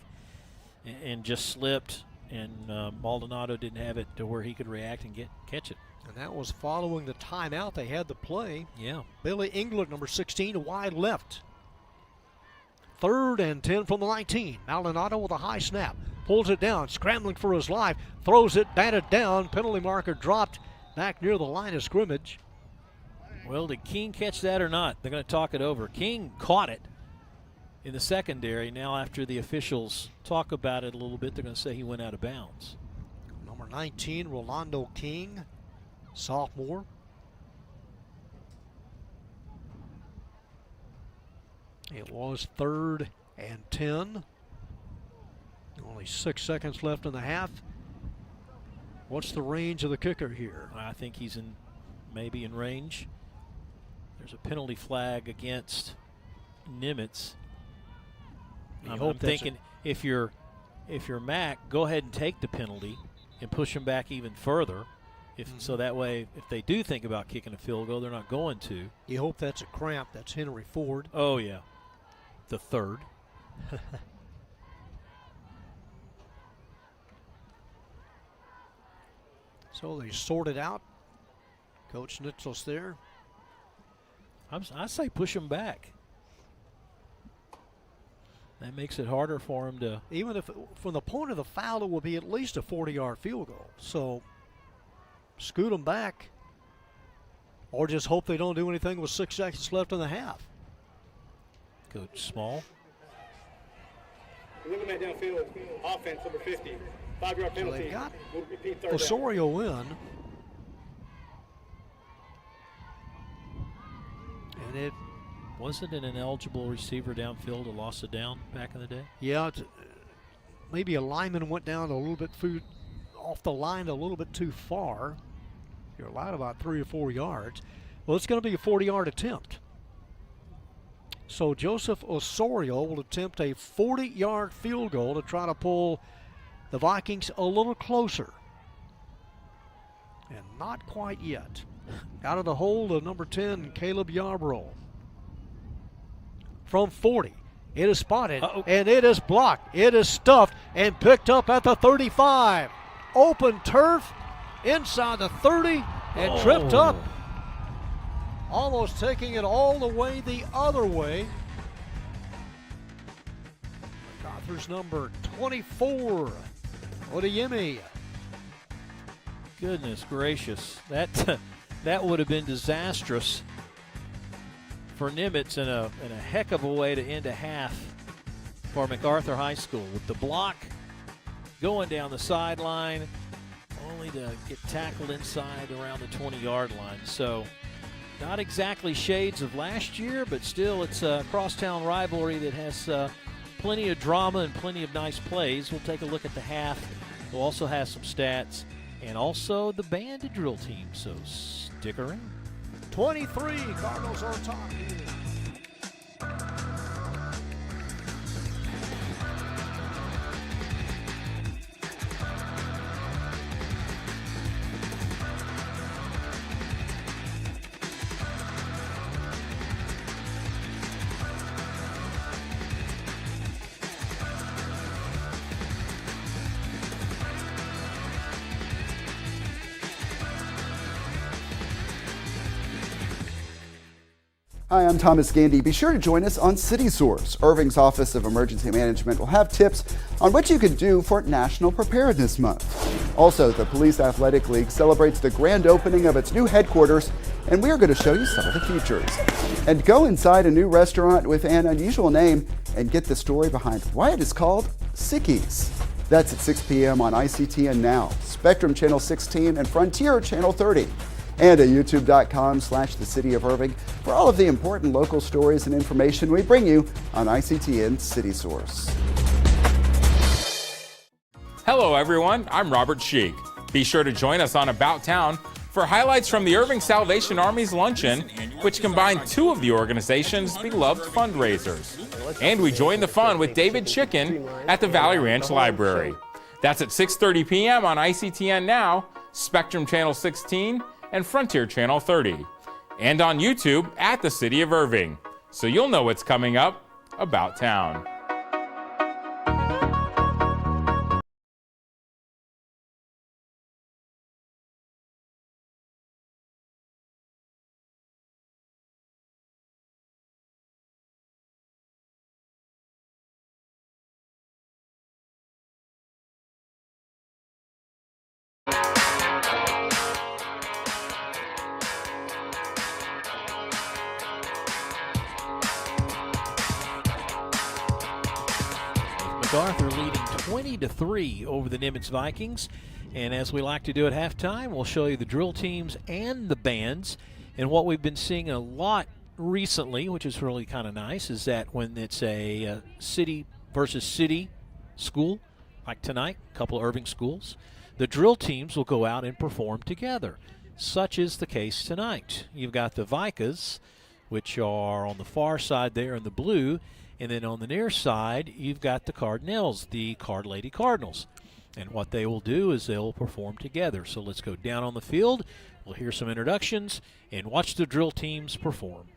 and just slipped. And Maldonado didn't have it to where he could react and catch it. And that was following the timeout. They had the play. Yeah. Billy England, number 16, wide left. 3rd and 10 from the 19. Maldonado with a high snap. Pulls it down, scrambling for his life. Throws it, batted down. Penalty marker dropped back near the line of scrimmage. Well, did King catch that or not? They're going to talk it over. King caught it in the secondary. Now, after the officials talk about it a little bit, they're going to say he went out of bounds. Number 19, Rolando King, sophomore. It was 3rd and 10. Only 6 seconds left in the half. What's the range of the kicker here? I think he's maybe in range. There's a penalty flag against Nimitz. I'm thinking if you're Mac, go ahead and take the penalty and push him back even further. So that way, if they do think about kicking a field goal, they're not going to. You hope that's a cramp. That's Henry Ford. Oh, yeah. The 3rd. So they sort it out. Coach Nitzels there. I say push him back. That makes it harder for him to. Even if, from the point of the foul, it will be at least a 40-yard field goal. So scoot them back, or just hope they don't do anything with 6 seconds left in the half. Coach Small. We're looking at downfield offense, number 50. 5-yard penalty. So they got We'll repeat 3rd down. Osorio in. And it, Wasn't an ineligible receiver downfield a loss of down back in the day? yeah, maybe a lineman went down a little bit off the line a little bit too far. You're allowed about 3 or 4 yards. Well, it's going to be a 40-yard attempt. So Joseph Osorio will attempt a 40-yard field goal to try to pull the Vikings a little closer. And not quite yet. Out of the hold of number 10, Caleb Yarbrough. From 40, it is spotted, and it is blocked. It is stuffed and picked up at the 35. Open turf inside the 30 and tripped up. Almost taking it all the way the other way. MacArthur's number 24, Odeyemi. Goodness gracious. That would have been disastrous for Nimitz in a heck of a way to end a half for MacArthur High School. With the block going down the sideline, only to get tackled inside around the 20-yard line. So not exactly shades of last year, but still it's a crosstown rivalry that has plenty of drama and plenty of nice plays. We'll take a look at the half. We'll also have some stats and also the band drill team, so stick around. 23, Cardinals on top. Hi, I'm Thomas Gandy. Be sure to join us on City Source. Irving's Office of Emergency Management will have tips on what you can do for National Preparedness Month. Also, the Police Athletic League celebrates the grand opening of its new headquarters, and we are going to show you some of the features. And go inside a new restaurant with an unusual name and get the story behind why it is called Sickies. That's at 6 p.m. on ICTN Now, Spectrum Channel 16, and Frontier Channel 30. And at youtube.com/the City of Irving for all of the important local stories and information we bring you on ICTN City Source. Hello, everyone. I'm Robert Sheik. Be sure to join us on About Town for highlights from the Irving Salvation Army's luncheon, which combined two of the organization's beloved fundraisers. And we join the fun with David Chicken at the Valley Ranch Library. That's at 6:30 p.m. on ICTN Now, Spectrum Channel 16, and Frontier Channel 30, and on YouTube at the City of Irving, so you'll know what's coming up About Town. MacArthur leading 20-3 over the Nimitz Vikings. And as we like to do at halftime, we'll show you the drill teams and the bands. And what we've been seeing a lot recently, which is really kind of nice, is that when it's a city versus city school, like tonight, a couple of Irving schools, the drill teams will go out and perform together. Such is the case tonight. You've got the Vicas, which are on the far side there in the blue, and then on the near side, you've got the Cardinals, the Card Lady Cardinals. And what they will do is they'll perform together. So let's go down on the field. We'll hear some introductions and watch the drill teams perform.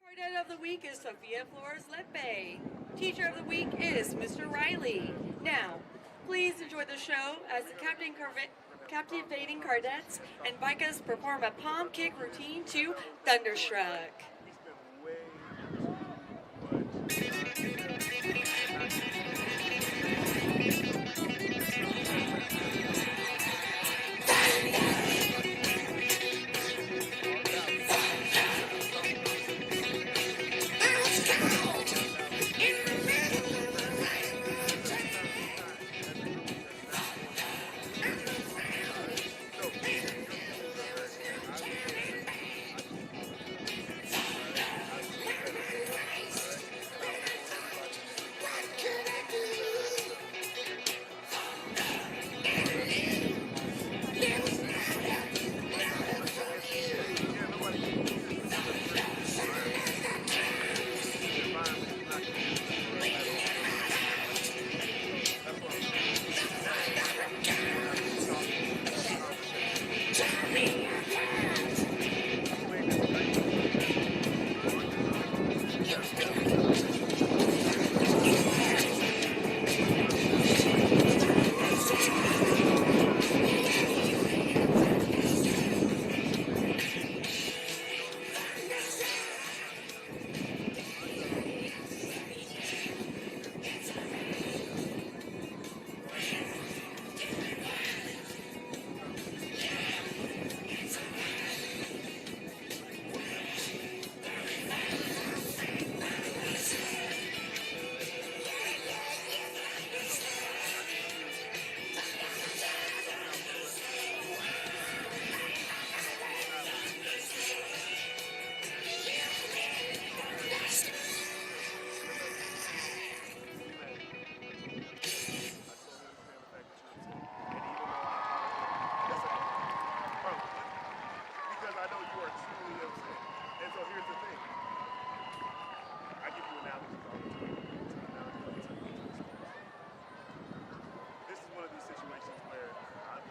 Cardinal of the week is Sophia Flores Lepe. Teacher of the week is Mr. Riley. Now, please enjoy the show as the captivating Cardettes and Vicas perform a palm kick routine to Thunderstruck.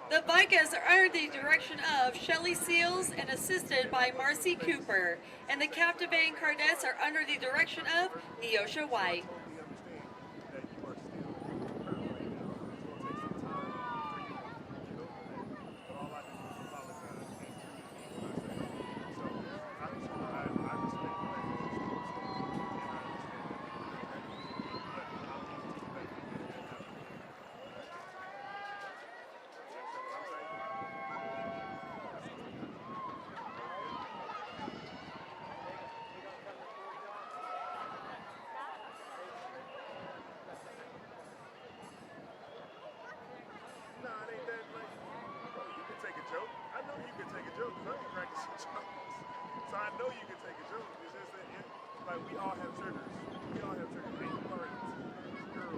The Vikings are under the direction of Shelley Seals and assisted by Marcy Cooper. And the captivating Cardettes are under the direction of Neosha White. So I know you can take a joke. It's just that, like, we all have triggers. We all have triggers. And you are a teenage girl.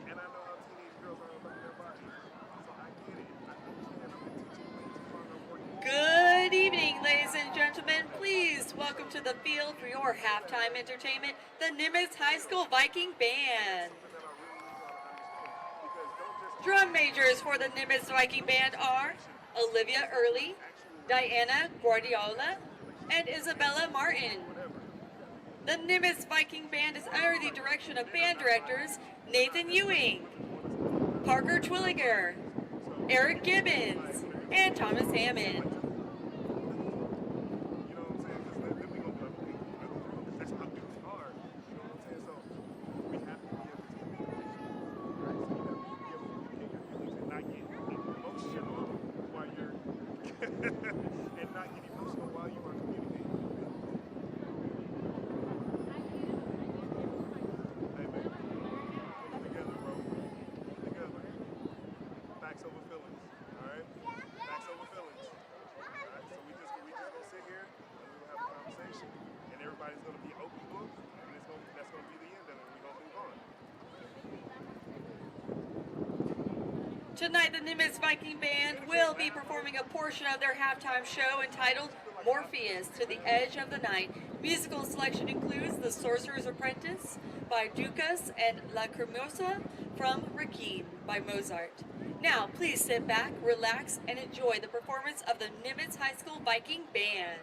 And I know how teenage girls are about their bodies. So I get it. I understand. I've been teaching way too long. I'm working. Good evening, ladies and gentlemen. Please welcome to the field for your halftime entertainment, the Nimitz High School Viking Band. Drum majors for the Nimitz Viking Band are Olivia Early, Diana Guardiola, and Isabella Martin. The Nimitz Viking Band is under the direction of band directors Nathan Ewing, Parker Twilliger, Eric Gibbons, and Thomas Hammond. And not get emotional while you are communicating. Hey, man. Get together, bro. Get together. Facts over feelings. Alright? Facts over feelings. Alright? So we just gonna sit here and we're gonna have a conversation. And everybody's gonna be open book, and that's gonna be the end of it. We're gonna move on. Tonight, the Nimitz Viking Band will be performing a portion of their halftime show entitled Morpheus to the Edge of the Night. Musical selection includes The Sorcerer's Apprentice by Dukas and La Cremosa from Requiem by Mozart. Now, please sit back, relax, and enjoy the performance of the Nimitz High School Viking Band.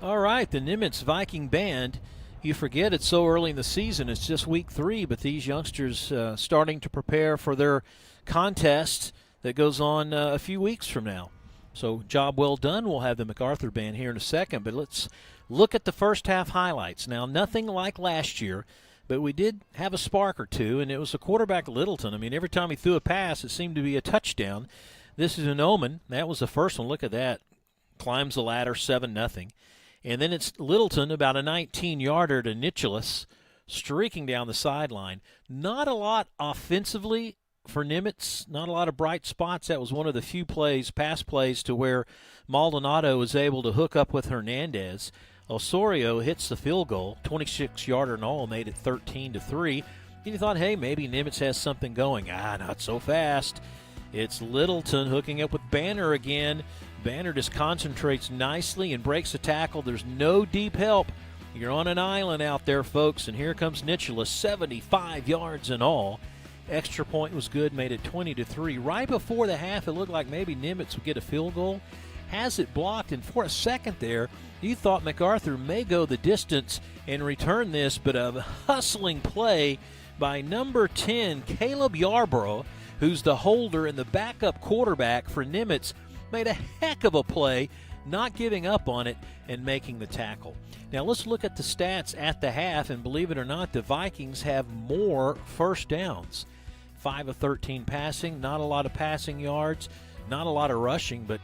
All right, the Nimitz Viking Band. You forget it's so early in the season. It's just week 3, but these youngsters starting to prepare for their contest that goes on a few weeks from now. So job well done. We'll have the MacArthur Band here in a second, but let's look at the first half highlights. Now, nothing like last year, but we did have a spark or two, and it was a quarterback Littleton. I mean, every time he threw a pass, it seemed to be a touchdown. This is an omen. That was the first one. Look at that. Climbs the ladder, 7-0. And then it's Littleton, about a 19-yarder to Nicholas, streaking down the sideline. Not a lot offensively for Nimitz, not a lot of bright spots. That was one of the few plays, pass plays, to where Maldonado was able to hook up with Hernandez. Osorio hits the field goal, 26-yarder and all, made it 13-3. And you thought, hey, maybe Nimitz has something going. Not so fast. It's Littleton hooking up with Banner again. Banner just concentrates nicely and breaks a tackle. There's no deep help. You're on an island out there, folks, and here comes Nicholas, 75 yards in all. Extra point was good, made it 20-3. Right before the half, it looked like maybe Nimitz would get a field goal. Has it blocked, and for a second there, you thought MacArthur may go the distance and return this, but a hustling play by number 10, Caleb Yarborough, who's the holder and the backup quarterback for Nimitz, made a heck of a play, not giving up on it and making the tackle. Now let's look at the stats at the half, and believe it or not, the Vikings have more first downs. 5 of 13 passing, not a lot of passing yards, not a lot of rushing, but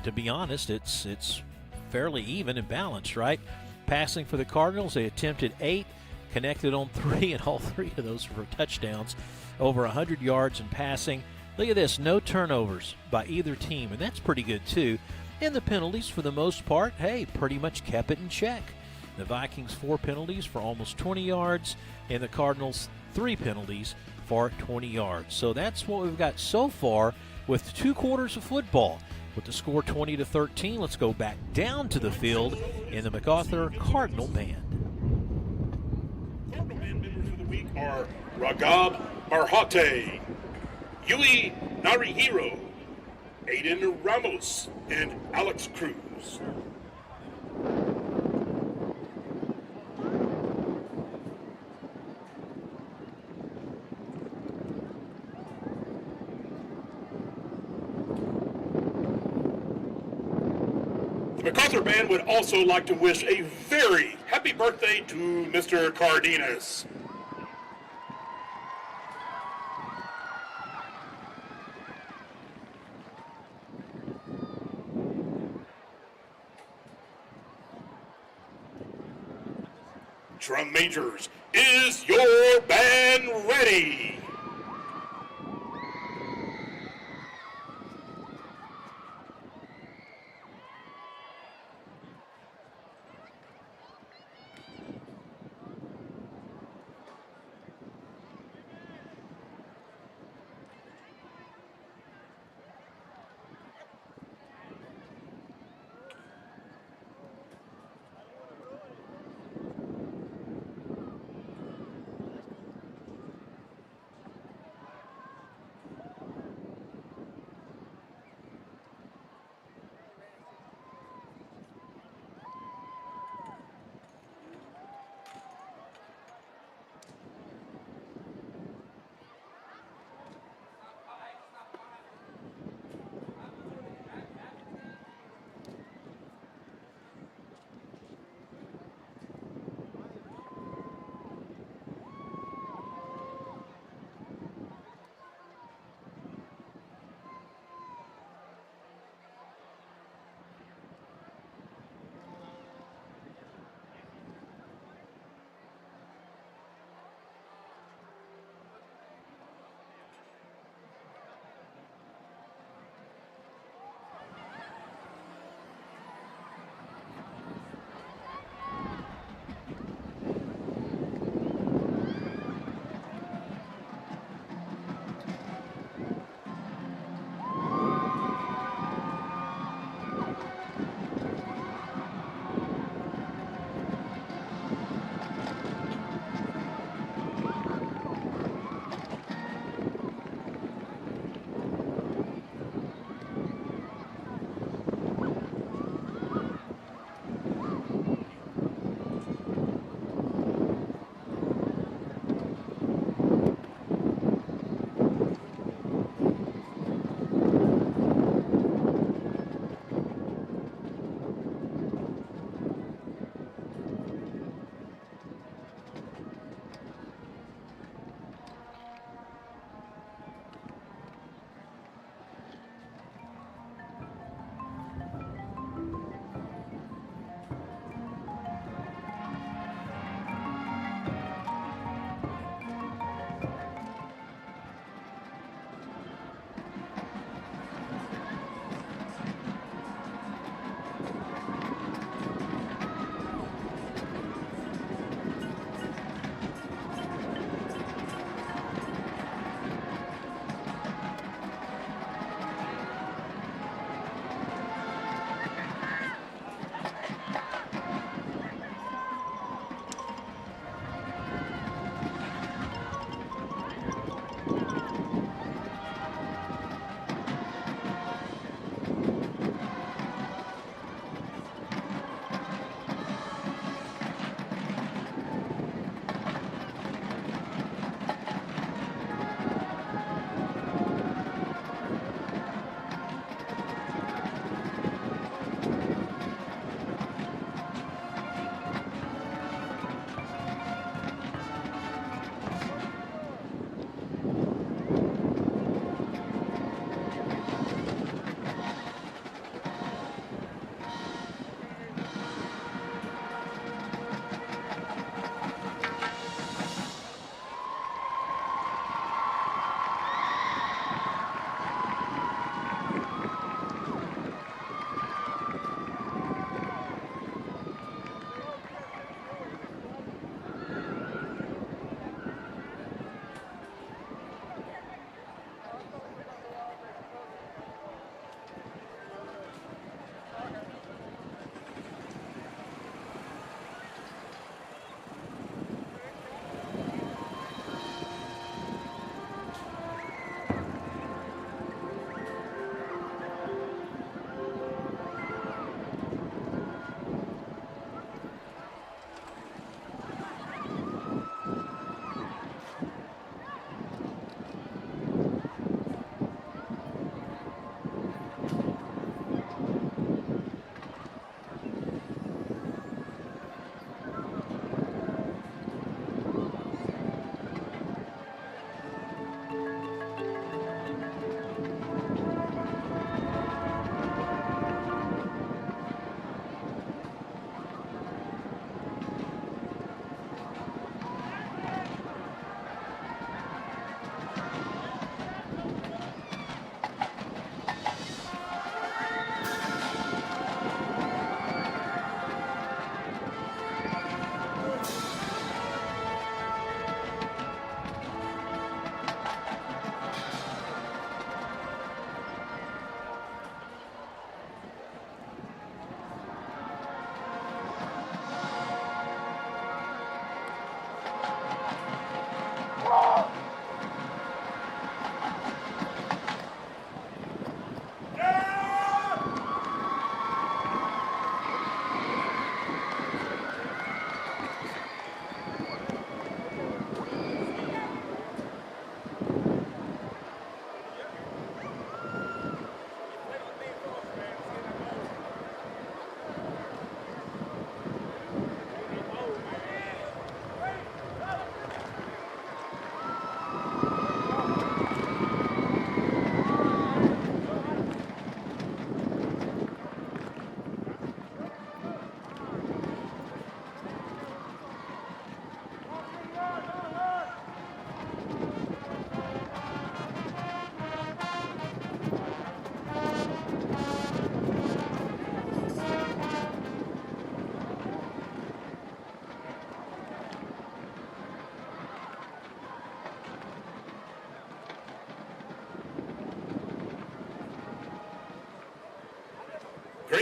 to be honest, it's fairly even and balanced, right? Passing for the Cardinals, they attempted 8, connected on 3, and all 3 of those were touchdowns. Over 100 yards in passing. Look at this, no turnovers by either team, and that's pretty good too. And the penalties, for the most part, hey, pretty much kept it in check. The Vikings 4 penalties for almost 20 yards, and the Cardinals 3 penalties for 20 yards. So that's what we've got so far with 2 quarters of football. With the score 20-13, let's go back down to the field in the MacArthur Cardinal Band. Cardinal Band members of the week are Ragab Marhate, Yui Narihiro, Aiden Ramos, and Alex Cruz. The MacArthur Band would also like to wish a very happy birthday to Mr. Cardenas. Drum majors, is your band ready?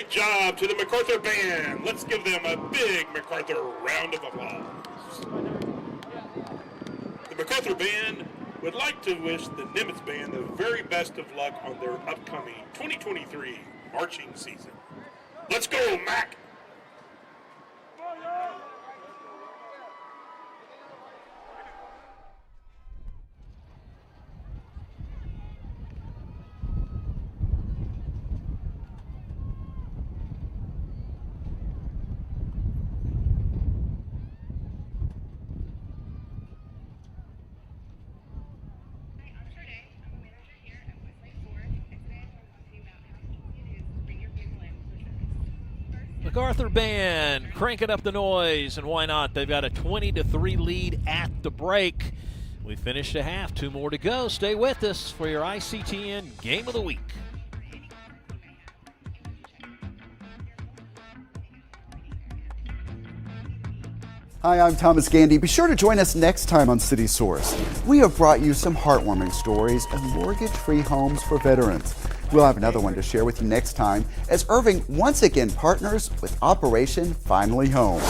Great job to the MacArthur Band. Let's give them a big MacArthur round of applause. The MacArthur Band would like to wish the Nimitz Band the very best of luck on their upcoming 2023 marching season. Let's go, Mac! MacArthur Band cranking up the noise, and why not? They've got a 20-3 lead at the break. We finished a half, 2 more to go. Stay with us for your ICTN Game of the Week. Hi, I'm Thomas Gandy. Be sure to join us next time on City Source. We have brought you some heartwarming stories of mortgage-free homes for veterans. We'll have another one to share with you next time as Irving once again partners with Operation Finally Home.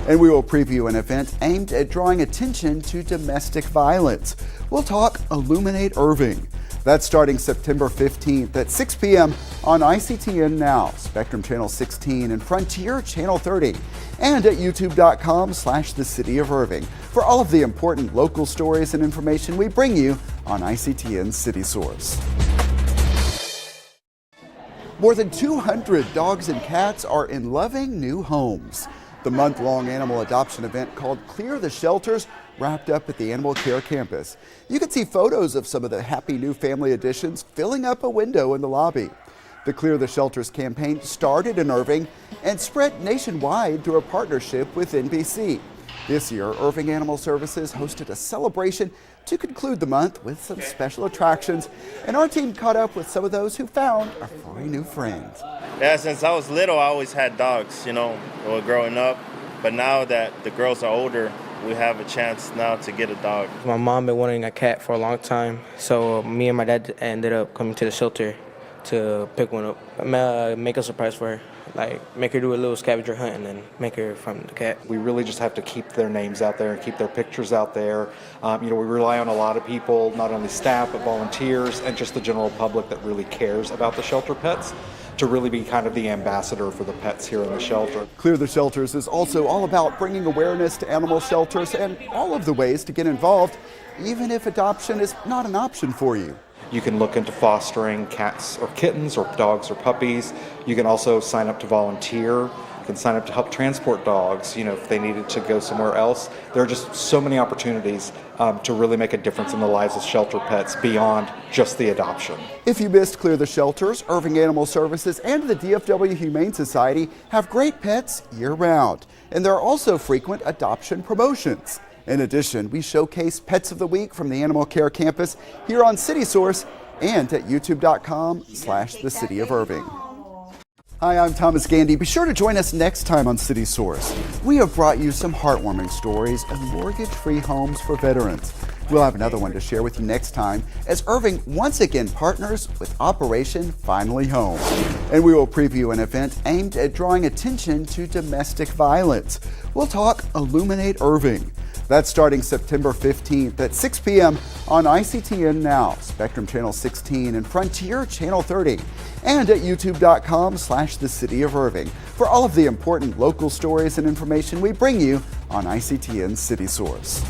And we will preview an event aimed at drawing attention to domestic violence. We'll talk Illuminate Irving. That's starting September 15th at 6 p.m. on ICTN Now, Spectrum Channel 16 and Frontier Channel 30, and at youtube.com/The City of Irving for all of the important local stories and information we bring you on ICTN City Source. More than 200 dogs and cats are in loving new homes. The month-long animal adoption event called Clear the Shelters wrapped up at the Animal Care Campus. You can see photos of some of the happy new family additions filling up a window in the lobby. The Clear the Shelters campaign started in Irving and spread nationwide through a partnership with NBC. This year, Irving Animal Services hosted a celebration to conclude the month with some special attractions, and our team caught up with some of those who found a furry new friend. Yeah, since I was little, I always had dogs, growing up. But now that the girls are older, we have a chance now to get a dog. My mom been wanting a cat for a long time, so me and my dad ended up coming to the shelter to pick one up, make a surprise for her. Like, make her do a little scavenger hunt and then make her from the cat. We really just have to keep their names out there and keep their pictures out there. We rely on a lot of people, not only staff, but volunteers and just the general public that really cares about the shelter pets, to really be kind of the ambassador for the pets here in the shelter. Clear the Shelters is also all about bringing awareness to animal shelters and all of the ways to get involved, even if adoption is not an option for you. You can look into fostering cats or kittens or dogs or puppies. You can also sign up to volunteer. You can sign up to help transport dogs, if they needed to go somewhere else. There are just so many opportunities to really make a difference in the lives of shelter pets beyond just the adoption. If you missed Clear the Shelters, Irving Animal Services and the DFW Humane Society have great pets year-round. And there are also frequent adoption promotions. In addition, we showcase Pets of the Week from the Animal Care Campus here on City Source and at youtube.com/The City of Irving. Hi, I'm Thomas Gandy. Be sure to join us next time on City Source. We have brought you some heartwarming stories of mortgage-free homes for veterans. We'll have another one to share with you next time as Irving once again partners with Operation Finally Home. And we will preview an event aimed at drawing attention to domestic violence. We'll talk Illuminate Irving. That's starting September 15th at 6 p.m. on ICTN Now, Spectrum Channel 16 and Frontier Channel 30, and at youtube.com/The City of Irving for all of the important local stories and information we bring you on ICTN City Source.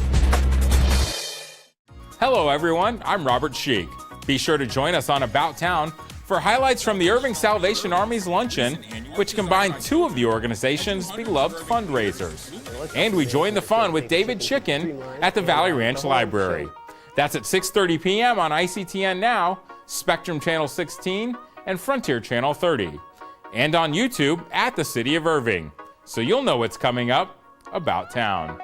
Hello, everyone. I'm Robert Sheik. Be sure to join us on About Town for highlights from the Irving Salvation Army's luncheon, which combined 2 of the organization's beloved fundraisers. And we join the fun with David Chicken at the Valley Ranch Library. That's at 6:30 p.m. on ICTN Now, Spectrum Channel 16, and Frontier Channel 30. And on YouTube at the City of Irving. So you'll know what's coming up about town.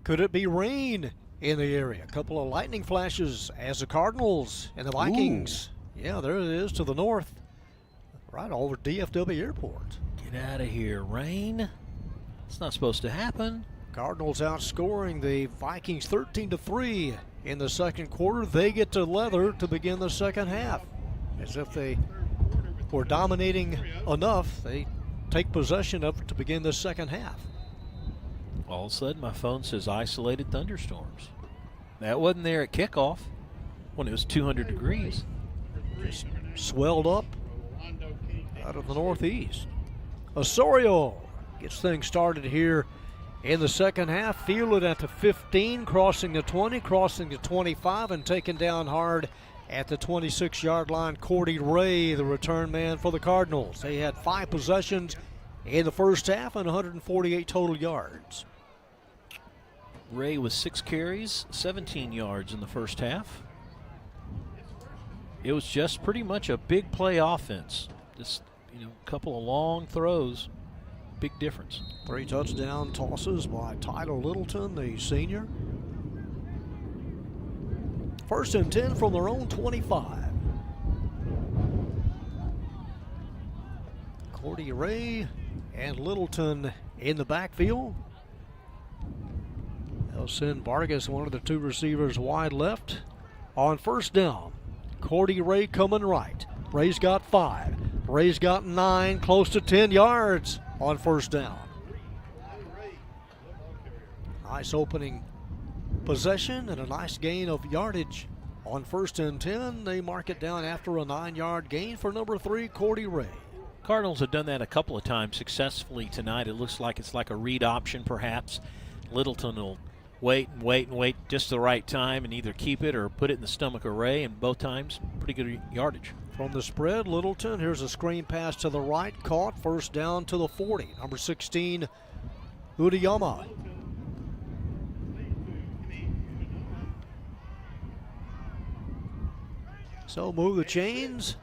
Could it be rain in the area? A couple of lightning flashes as the Cardinals and the Vikings. Yeah, there it is to the north, right over DFW Airport. Get out of here, rain. It's not supposed to happen. Cardinals outscoring the Vikings 13-3 in the second quarter. They get to leather to begin the second half. As if they were dominating enough, they take possession of it to begin the second half. All of a sudden, my phone says isolated thunderstorms. That wasn't there at kickoff when it was 200 degrees. Just swelled up out of the northeast. Osorio gets things started here in the second half. Fielded at the 15, crossing the 20, crossing the 25, and taken down hard at the 26-yard line. Cordy Ray, the return man for the Cardinals. They had 5 possessions in the first half and 148 total yards. Ray with 6 carries, 17 yards in the first half. It was just pretty much a big play offense. Just, a couple of long throws. Big difference. 3 touchdown tosses by Tyler Littleton, the senior. 1st and 10 from their own 25. Cordy Ray and Littleton in the backfield. They'll send Vargas, one of the 2 receivers, wide left. On first down, Cordy Ray coming right. Ray's got 5. Ray's got 9, close to 10 yards on first down. Nice opening possession and a nice gain of yardage on 1st and 10. They mark it down after a 9-yard gain for number 3, Cordy Ray. Cardinals have done that a couple of times successfully tonight. It looks like it's like a read option perhaps. Littleton will wait and wait and wait just the right time and either keep it or put it in the stomach of Ray, and both times pretty good yardage. From the spread, Littleton, here's a screen pass to the right, caught, first down to the 40. Number 16, Udiyama. So move the chains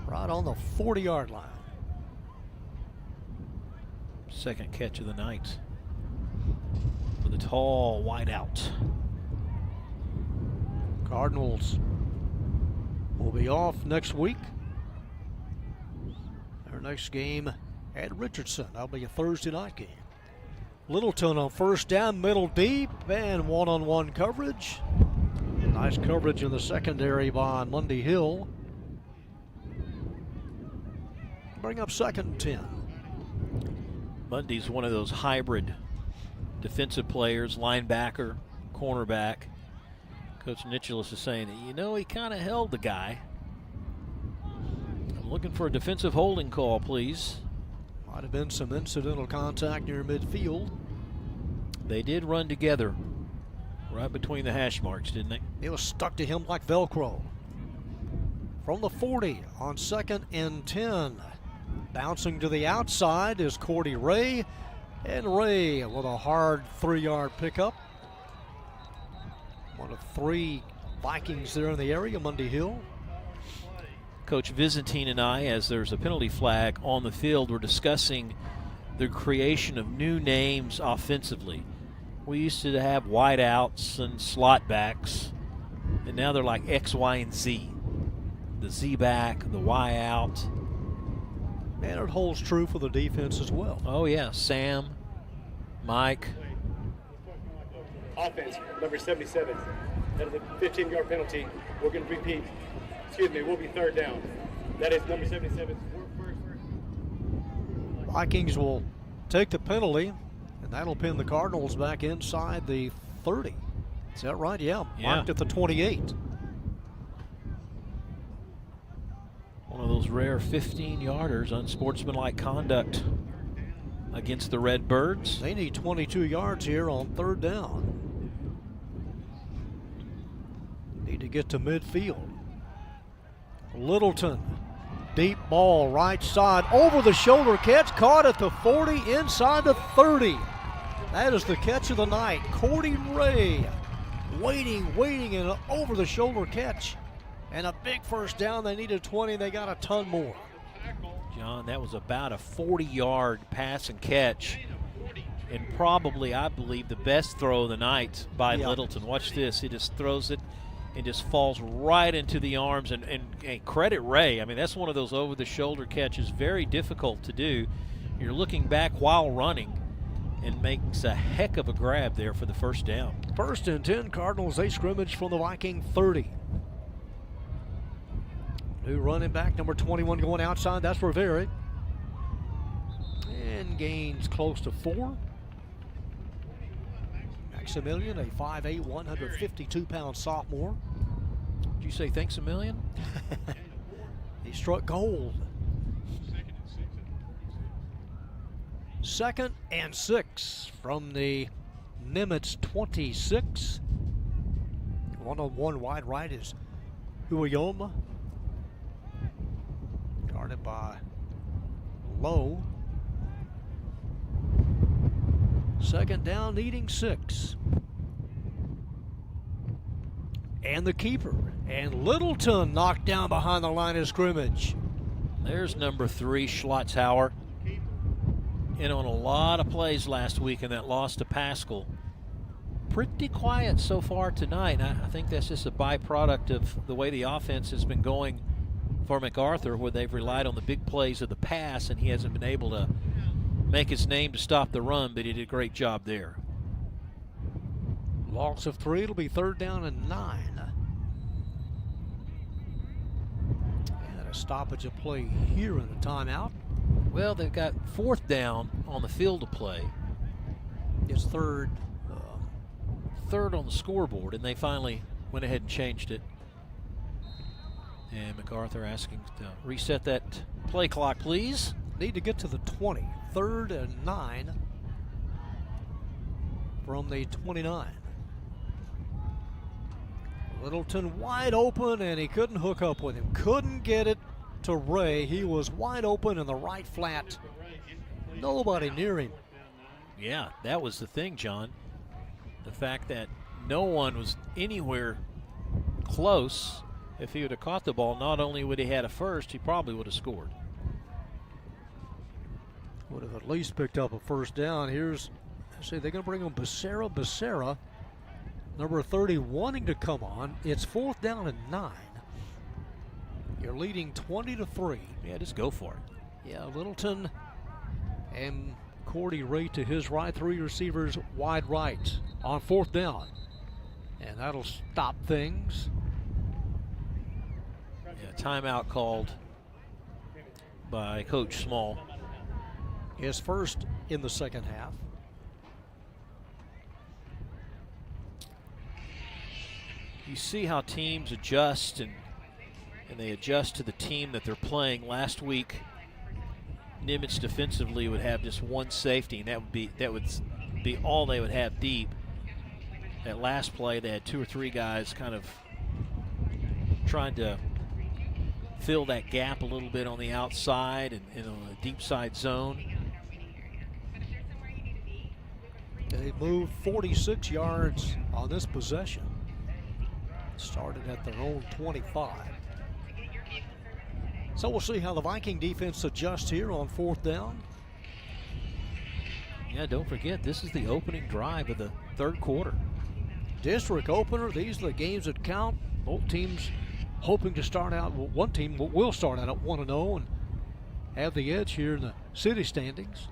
right on the 40-yard line. Second catch of the night with a tall wide out. Cardinals will be off next week. Their next game at Richardson. That'll be a Thursday night game. Littleton on first down, middle deep, and one-on-one coverage. Nice coverage in the secondary by Mundy Hill. Bring up 2nd and 10. Mundy's one of those hybrid defensive players, linebacker, cornerback. Coach Nicholas is saying, he kind of held the guy. I'm looking for a defensive holding call, please. Might have been some incidental contact near midfield. They did run together right between the hash marks, didn't they? It was stuck to him like Velcro. From the 40 on 2nd and 10. Bouncing to the outside is Cordy Ray. And Ray with a hard 3-yard pickup. One of 3 Vikings there in the area, Mundy Hill. Coach Vizentine and I, as there's a penalty flag on the field, we're discussing the creation of new names offensively. We used to have wideouts and slot backs, and now they're like X, Y, and Z. The Z back, the Y out. And it holds true for the defense as well. Oh, yeah. Sam, Mike. Offense, number 77. That is a 15-yard penalty. We're going to repeat. We'll be 3rd down. That is number 77. Vikings will take the penalty, and that'll pin the Cardinals back inside the 30. Is that right? Yeah. Marked at the 28. One of those rare 15-yarders, unsportsmanlike conduct against the Redbirds. They need 22 yards here on 3rd down. Need to get to midfield. Littleton, deep ball, right side, over the shoulder catch, caught at the 40, inside the 30. That is the catch of the night. Cordy Ray waiting, and an over the shoulder catch. And a big first down. They needed 20, they got a ton more. John, that was about a 40-yard pass and catch. and probably, I believe, the best throw of the night by Yeah. Littleton. Watch this. He just throws it and just falls right into the arms. And credit Ray. I mean, that's one of those over-the-shoulder catches, very difficult to do. You're looking back while running and makes a heck of a grab there for the first down. 1st and 10, Cardinals, they scrimmage from the Viking 30. New running back, number 21 going outside. That's Rivera. And gains close to 4. Maximilian, a 5'8", 152-pound sophomore. Did you say thanks a million? He struck gold. 2nd and 6 from the Nimitz 26. One-on-one wide right is Huyoma. Guarded by Lowe. 2nd down, needing 6. And the keeper. And Littleton knocked down behind the line of scrimmage. There's number 3, Schlotzhauer. In on a lot of plays last week in that loss to Pascal. Pretty quiet so far tonight. I think that's just a byproduct of the way the offense has been going for MacArthur, where they've relied on the big plays of the pass, and he hasn't been able to make his name to stop the run, but he did a great job there. Loss of 3, it'll be 3rd down and 9. And a stoppage of play here in the timeout. Well, they've got 4th down on the field to play. It's third on the scoreboard, and they finally went ahead and changed it. And MacArthur asking to reset that play clock, please. Need to get to the 20. 3rd and 9 from the 29. Littleton wide open, and he couldn't hook up with him. Couldn't get it to Ray. He was wide open in the right flat. Nobody near him. Yeah, that was the thing, John. The fact that no one was anywhere close. If he would have caught the ball, not only would he had a first, he probably would have scored. Would have at least picked up a 1st down. Here's, see, they're going to bring on Becerra, number 30, wanting to come on. It's 4th down and 9. You're leading 20-3. Yeah, just go for it. Yeah, Littleton and Cordy Ray to his right, 3 receivers wide right on 4th down. And that'll stop things. Yeah, timeout called by Coach Small. His first in the 2nd half. You see how teams adjust, and they adjust to the team that they're playing. Last week, Nimitz defensively would have just one safety, and that would be all they would have deep. That last play, they had 2 or 3 guys kind of trying to fill that gap a little bit on the outside and on a deep side zone. They moved 46 yards on this possession. Started at their own 25. So we'll see how the Viking defense adjusts here on 4th down. Yeah, don't forget, this is the opening drive of the 3rd quarter. District opener, these are the games that count. Both teams hoping to start out, well, one team will start out at 1-0 and have the edge here in the city standings.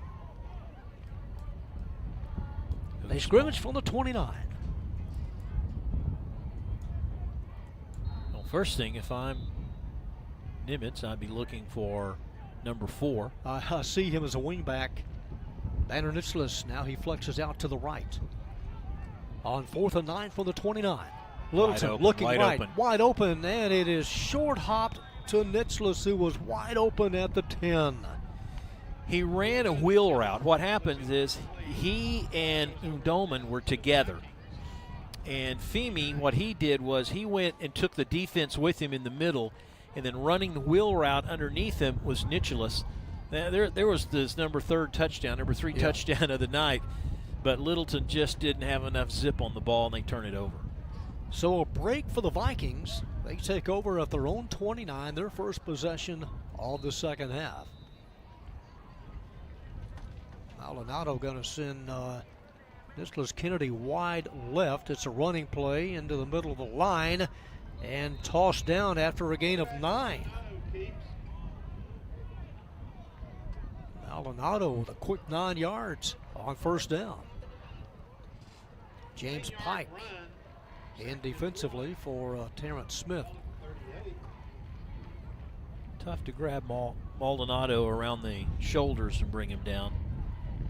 They scrimmage from the 29. Well, first thing, if I'm Nimitz, I'd be looking for number 4. I see him as a wingback. Banner Nitzlis, now he flexes out to the right. On 4th and 9 from the 29. Littleton looking right, wide open, and it is short hopped to Nitzlis, who was wide open at the 10. He ran a wheel route. What happens is he and Undoman were together. And Femi, what he did was he went and took the defense with him in the middle, and then running the wheel route underneath him was Nicholas. There was this number 3 touchdown touchdown of the night, but Littleton just didn't have enough zip on the ball, and they turn it over. So a break for the Vikings. They take over at their own 29, their first possession of the 2nd half. Maldonado going to send Nicholas Kennedy wide left. It's a running play into the middle of the line and tossed down after a gain of 9. Maldonado with a quick 9 yards on first down. James Pike in defensively for Terrence Smith. Tough to grab Maldonado around the shoulders and bring him down.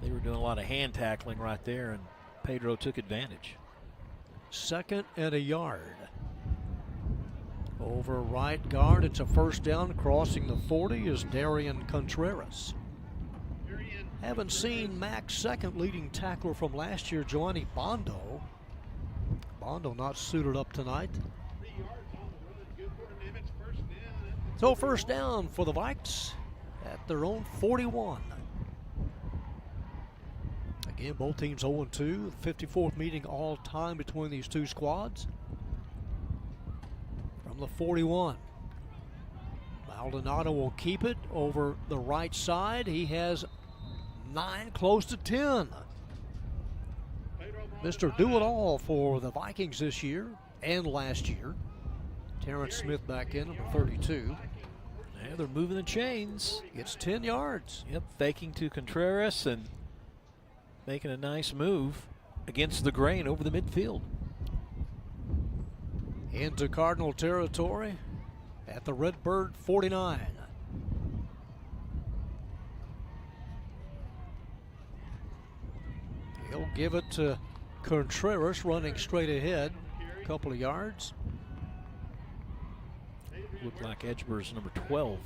They were doing a lot of hand tackling right there, and Pedro took advantage. 2nd and a yard. Over right guard, it's a first down. Crossing the 40 is Darian Contreras. Haven't seen Mac's second leading tackler from last year, Giovanni Bondo. Bondo not suited up tonight. So first down for the Vikes at their own 41. Again, both teams 0-2. 54th meeting all time between these two squads. From the 41. Maldonado will keep it over the right side. He has 9, close to 10. Mr. Do-It-All for the Vikings this year and last year. Terrence Smith back in, number 32. Yeah, they're moving the chains. Gets 10 yards. Yep, faking to Contreras and making a nice move against the grain over the midfield. Into Cardinal territory at the Redbird 49. He'll give it to Contreras running straight ahead, a couple of yards. Looked like Edgebur's number 12.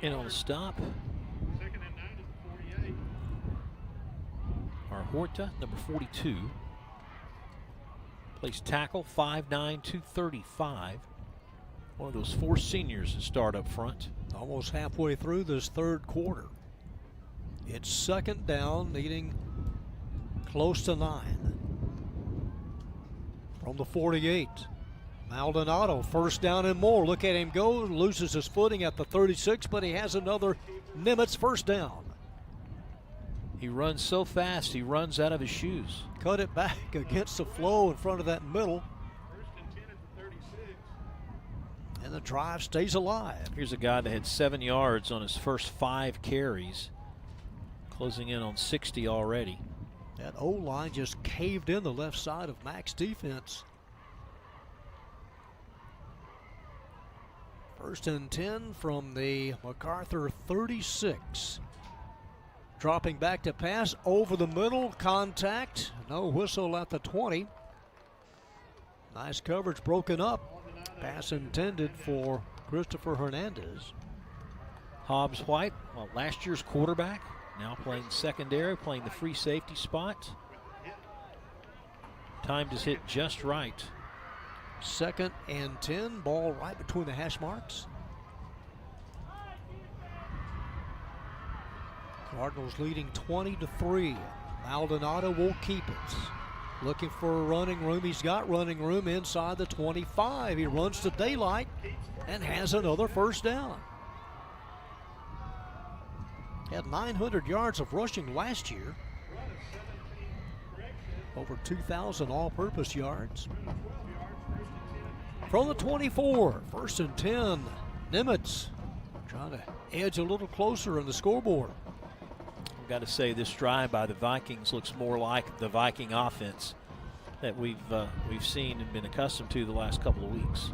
In on the stop. Horta, number 42. Plays tackle, 5'9", 235. One of those 4 seniors that start up front. Almost halfway through this third quarter. It's 2nd down, needing close to 9. From the 48. Maldonado, first down and more. Look at him go, loses his footing at the 36, but he has another Nimitz first down. He runs so fast, he runs out of his shoes. Cut it back against the flow in front of that middle. And the drive stays alive. Here's a guy that had 7 yards on his first 5 carries. Closing in on 60 already. That O-line just caved in the left side of Mac's defense. 1st and 10 from the MacArthur 36. Dropping back to pass over the middle, contact, no whistle at the 20. Nice coverage broken up. Pass intended for Christopher Hernandez. Hobbs White, well, last year's quarterback, now playing secondary, playing the free safety spot. Timed his hit just right. 2nd and 10, ball right between the hash marks. Cardinals leading 20-3. Maldonado will keep it. Looking for running room. He's got running room inside the 25. He runs to daylight and has another first down. Had 900 yards of rushing last year. Over 2,000 all-purpose yards. From the 24, 1st and 10. Nimitz trying to edge a little closer in the scoreboard. I've got to say, this drive by the Vikings looks more like the Viking offense that we've seen and been accustomed to the last couple of weeks.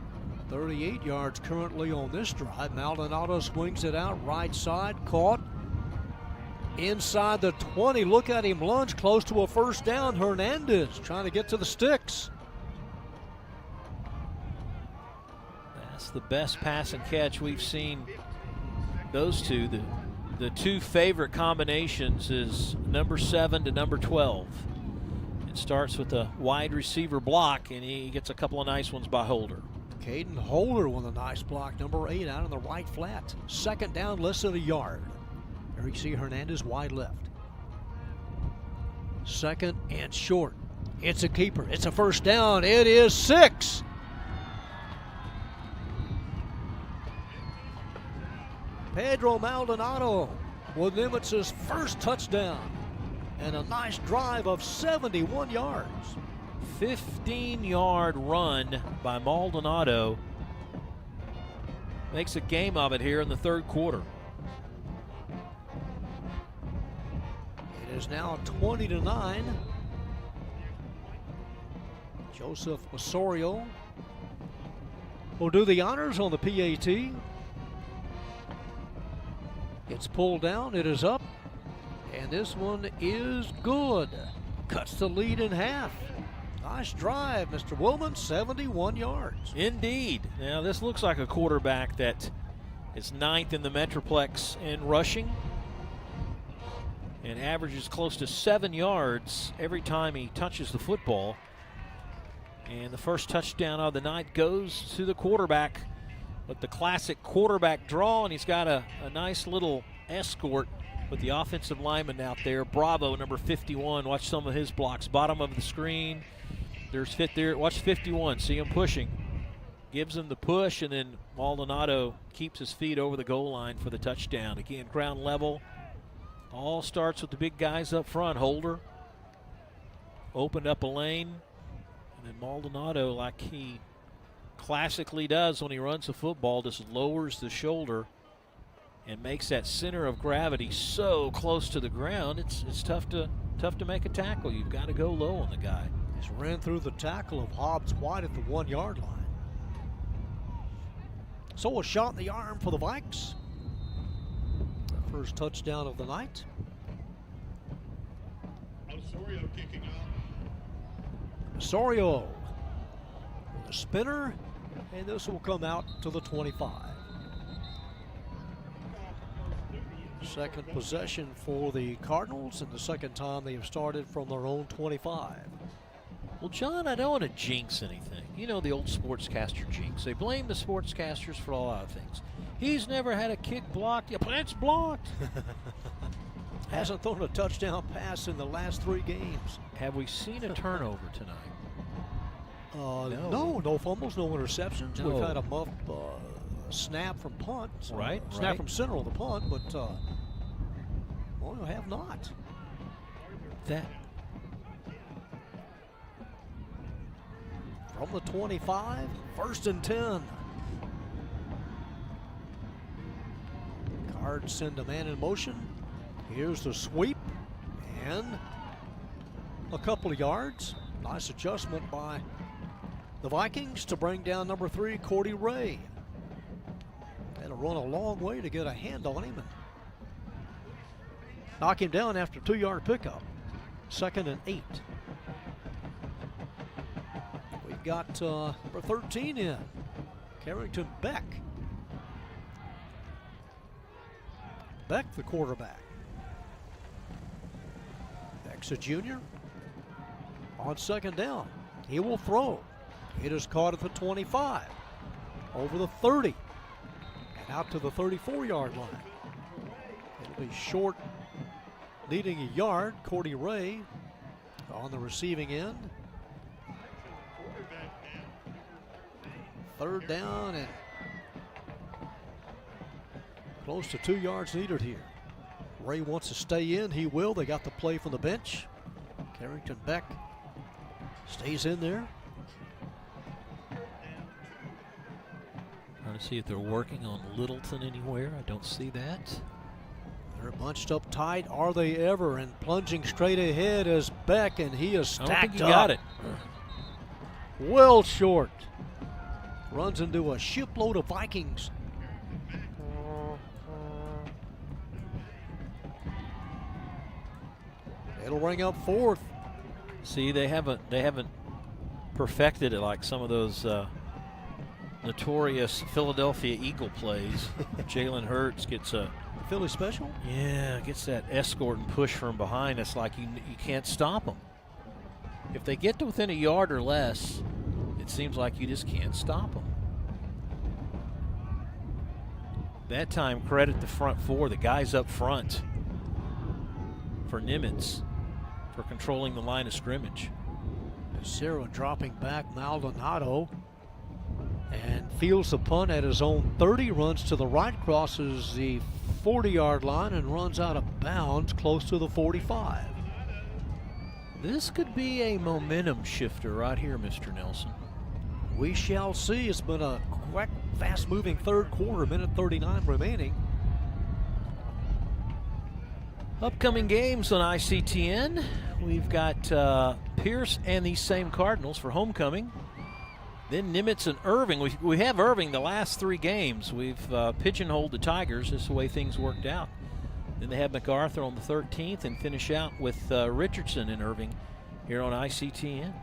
38 yards currently on this drive. Maldonado swings it out right side, caught inside the 20. Look at him lunge close to a first down. Hernandez trying to get to the sticks. That's the best pass and catch we've seen. Those two, the 2 favorite combinations is number 7 to number 12. It starts with a wide receiver block, and he gets a couple of nice ones by Holder. Caden Holder with a nice block, number 8 out on the right flat. 2nd down, less than a yard. There you see Hernandez wide left. 2nd and short. It's a keeper. It's a first down. It is 6. Pedro Maldonado with Nimitz's first touchdown and a nice drive of 71 yards. 15-yard run by Maldonado. Makes a game of it here in the third quarter. It is now 20-9. Joseph Osorio will do the honors on the PAT. It's pulled down, it is up, and this one is good. Cuts the lead in half. Nice drive, Mr. Willman, 71 yards. Indeed. Now this looks like a quarterback that is 9th in the Metroplex in rushing and averages close to 7 yards every time he touches the football. And the first touchdown of the night goes to the quarterback with the classic quarterback draw, and he's got a nice little escort with the offensive lineman out there. Bravo, number 51. Watch some of his blocks. Bottom of the screen. There's fit there. Watch 51. See him pushing. Gives him the push, and then Maldonado keeps his feet over the goal line for the touchdown. Again, ground level. All starts with the big guys up front. Holder opened up a lane, and then Maldonado, like he classically does when he runs the football, just lowers the shoulder and makes that center of gravity so close to the ground. It's tough to make a tackle. You've got to go low on the guy. He's ran through the tackle of Hobbs White at the 1 yard line. So a shot in the arm for the Vikes. The first touchdown of the night. Osorio kicking out. Osorio with a spinner, and this will come out to the 25. Second possession for the Cardinals, and the second time they have started from their own 25. Well, John, I don't want to jinx anything. You know the old sportscaster jinx. They blame the sportscasters for a lot of things. He's never had a kick blocked. Yeah, but it's blocked. Hasn't thrown a touchdown pass in the last 3 games. Have we seen a turnover tonight? No fumbles, no interceptions. No. We've had a muff snap from punt. Right. Snap from center on the punt, but we have not. That. From the 25, 1st and 10. Cards send a man in motion. Here's the sweep, and a couple of yards. Nice adjustment by the Vikings to bring down number 3, Cordy Ray. Had to run a long way to get a hand on him and knock him down after a 2-yard pickup. 2nd and 8. We've got number 13 in, Carrington Beck. Beck, the quarterback. Beck's a junior. On 2nd down, he will throw. It is caught at the 25, over the 30, and out to the 34-yard line. It'll be short, needing a yard. Cordy Ray on the receiving end. 3rd down and close to 2 yards needed here. Ray wants to stay in. He will. They got the play from the bench. Carrington Beck stays in there. Trying to see if they're working on Littleton anywhere. I don't see that. They're bunched up tight. Are they ever? And plunging straight ahead is Beck, and he is stacked I don't think he up. got it. Well short. Runs into a shipload of Vikings. It'll ring up 4th. See, they haven't perfected it like some of those notorious Philadelphia Eagle plays. Jalen Hurts gets a Philly special? Yeah, gets that escort and push from behind. It's like you can't stop them. If they get to within a yard or less, it seems like you just can't stop them. That time, credit the front 4, the guys up front for Nimitz for controlling the line of scrimmage. Sarah dropping back, Maldonado, and fields the punt at his own 30, runs to the right, crosses the 40-yard line and runs out of bounds close to the 45. This could be a momentum shifter right here, Mr. Nelson. We shall see. It's been a quick, fast-moving third quarter, minute 39 remaining. Upcoming games on ICTN. We've got Pierce and these same Cardinals for homecoming. Then Nimitz and Irving. We have Irving the last 3 games. We've pigeonholed the Tigers. This is the way things worked out. Then they have MacArthur on the 13th and finish out with Richardson and Irving here on ICTN.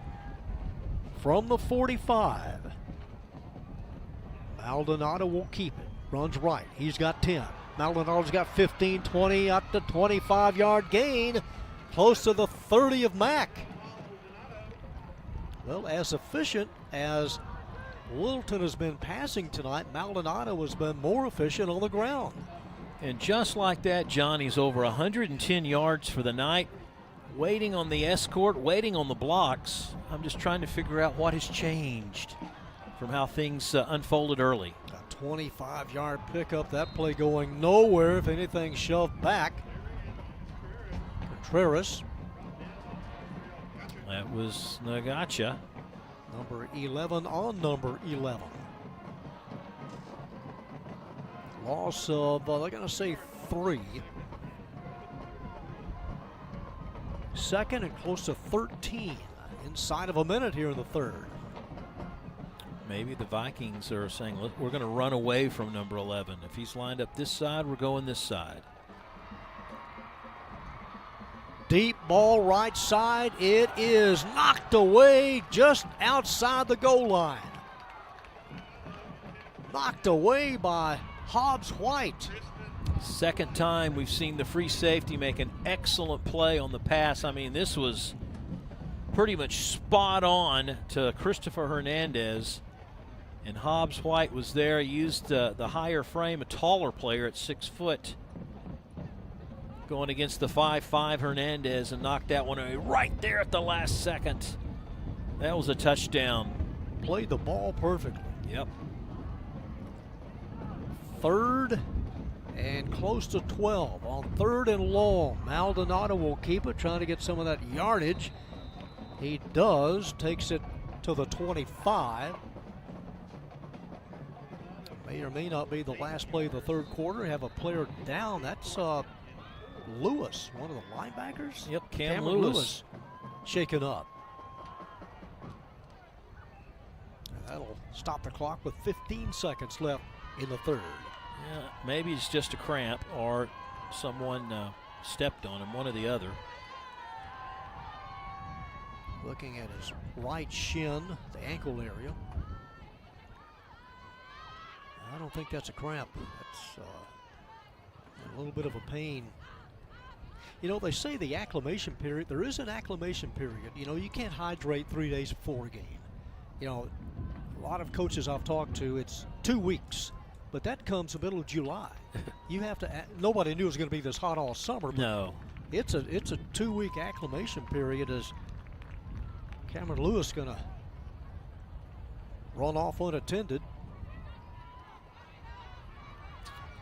From the 45, Maldonado will keep it. Runs right. He's got 10. Maldonado's got 15, 20, up to 25-yard gain. Close to the 30 of Mack. Well, as efficient as Littleton has been passing tonight, Maldonado has been more efficient on the ground. And just like that, Johnny's over 110 yards for the night. Waiting on the escort, waiting on the blocks. I'm just trying to figure out what has changed from how things unfolded early. A 25-yard pickup, that play going nowhere. If anything, shoved back. Contreras. That was Nagacha. Number 11 on number 11. Loss of, they're going to say 3. Second and close to 13. Inside of a minute here in the third. Maybe the Vikings are saying, look, we're going to run away from number 11. If he's lined up this side, we're going this side. Deep ball right side. It is knocked away just outside the goal line. Knocked away by Hobbs White. Second time we've seen the free safety make an excellent play on the pass. I mean, this was pretty much spot on to Christopher Hernandez. And Hobbs White was there, used the higher frame, a taller player at 6 foot. Going against the 5'5" Hernandez and knocked that one away right there at the last second. That was a touchdown. Played the ball perfectly. Yep. Third and close to 12 on third and long. Maldonado will keep it, trying to get some of that yardage. He does, takes it to the 25. May or may not be the last play of the third quarter. Have a player down. That's Lewis, one of the linebackers. Yep, Cameron Lewis shaken up. And that'll stop the clock with 15 seconds left in the third. Yeah, maybe it's just a cramp or someone stepped on him, one or the other. Looking at his right shin, the ankle area. I don't think that's a cramp. That's a little bit of a pain. You know, they say the acclimation period, there is an acclimation period. You know, you can't hydrate 3 days before a game. You know, a lot of coaches I've talked to, it's 2 weeks, but that comes the middle of July. You have to, nobody knew it was going to be this hot all summer. But no. It's a 2-week acclimation period. As Cameron Lewis going to run off unattended.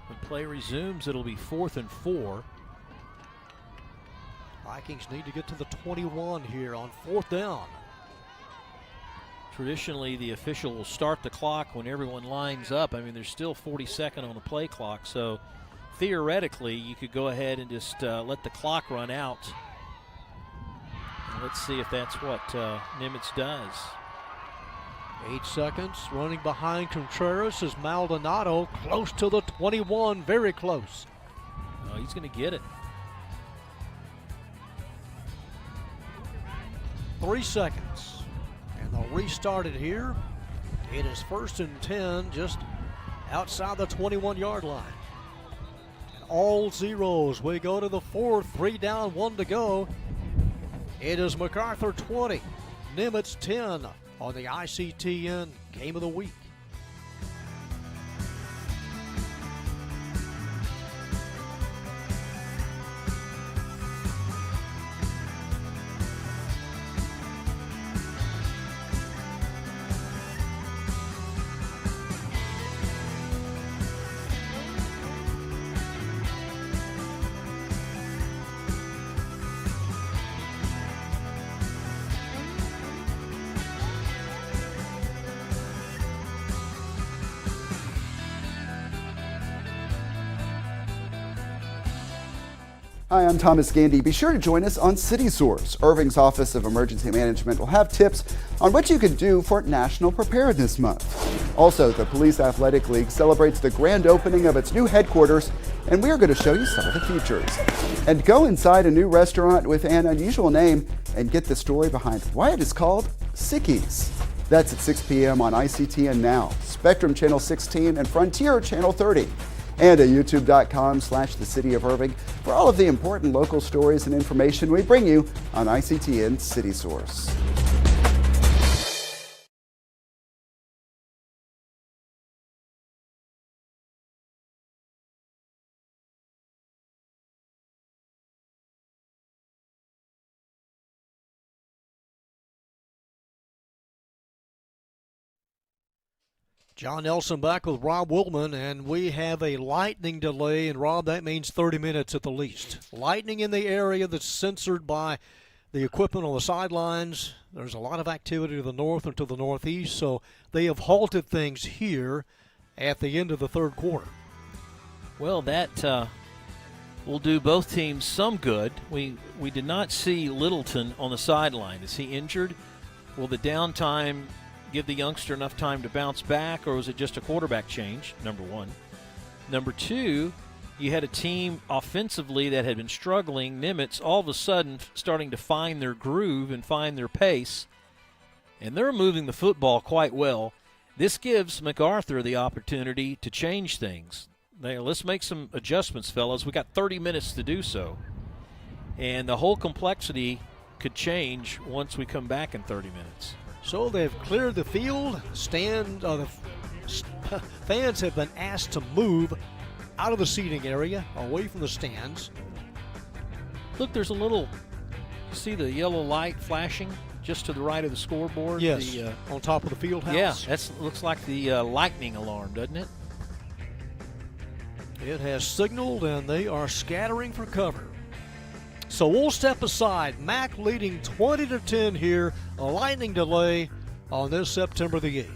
When play resumes, it'll be 4th and 4. Vikings need to get to the 21 here on 4th down. Traditionally, the official will start the clock when everyone lines up. I mean, there's still 40-second on the play clock, so theoretically, you could go ahead and just let the clock run out. And let's see if that's what Nimitz does. 8 seconds, running behind Contreras is Maldonado, close to the 21, very close. Oh, he's going to get it. 3 seconds, and they'll restart it here. It is 1st and 10, just outside the 21-yard line. And all zeros. We go to the 4th, 3 down, 1 to go. It is MacArthur 20, Nimitz 10 on the ICTN Game of the Week. Hi, I'm Thomas Gandy. Be sure to join us on City Source. Irving's Office of Emergency Management will have tips on what you can do for National Preparedness Month. Also, the Police Athletic League celebrates the grand opening of its new headquarters, and we are going to show you some of the features. And go inside a new restaurant with an unusual name and get the story behind why it is called Sickies. That's at 6 p.m. on ICTN Now, Spectrum Channel 16, and Frontier Channel 30. And at youtube.com/the City of Irving for all of the important local stories and information we bring you on ICTN City Source. John Nelson back with Rob Willman, and we have a lightning delay. And Rob, that means 30 minutes at the least. Lightning in the area that's censored by the equipment on the sidelines. There's a lot of activity to the north and to the northeast, so they have halted things here at the end of the third quarter. Well, that will do both teams some good. We did not see Littleton on the sideline. Is he injured? Will the downtime give the youngster enough time to bounce back, or was it just a quarterback change, number one? Number two, you had a team offensively that had been struggling, Nimitz, all of a sudden starting to find their groove and find their pace, and they're moving the football quite well. This gives MacArthur the opportunity to change things. Now, let's make some adjustments, fellas. We got 30 minutes to do so, and the whole complexity could change once we come back in 30 minutes. So they've cleared the field. The fans have been asked to move out of the seating area, away from the stands. Look, there's a little, see the yellow light flashing just to the right of the scoreboard? Yes, on top of the field house. Yeah, that looks like the lightning alarm, doesn't it? It has signaled, and they are scattering for cover. So we'll step aside. Mac leading 20-10 here. A lightning delay on this September the 8th.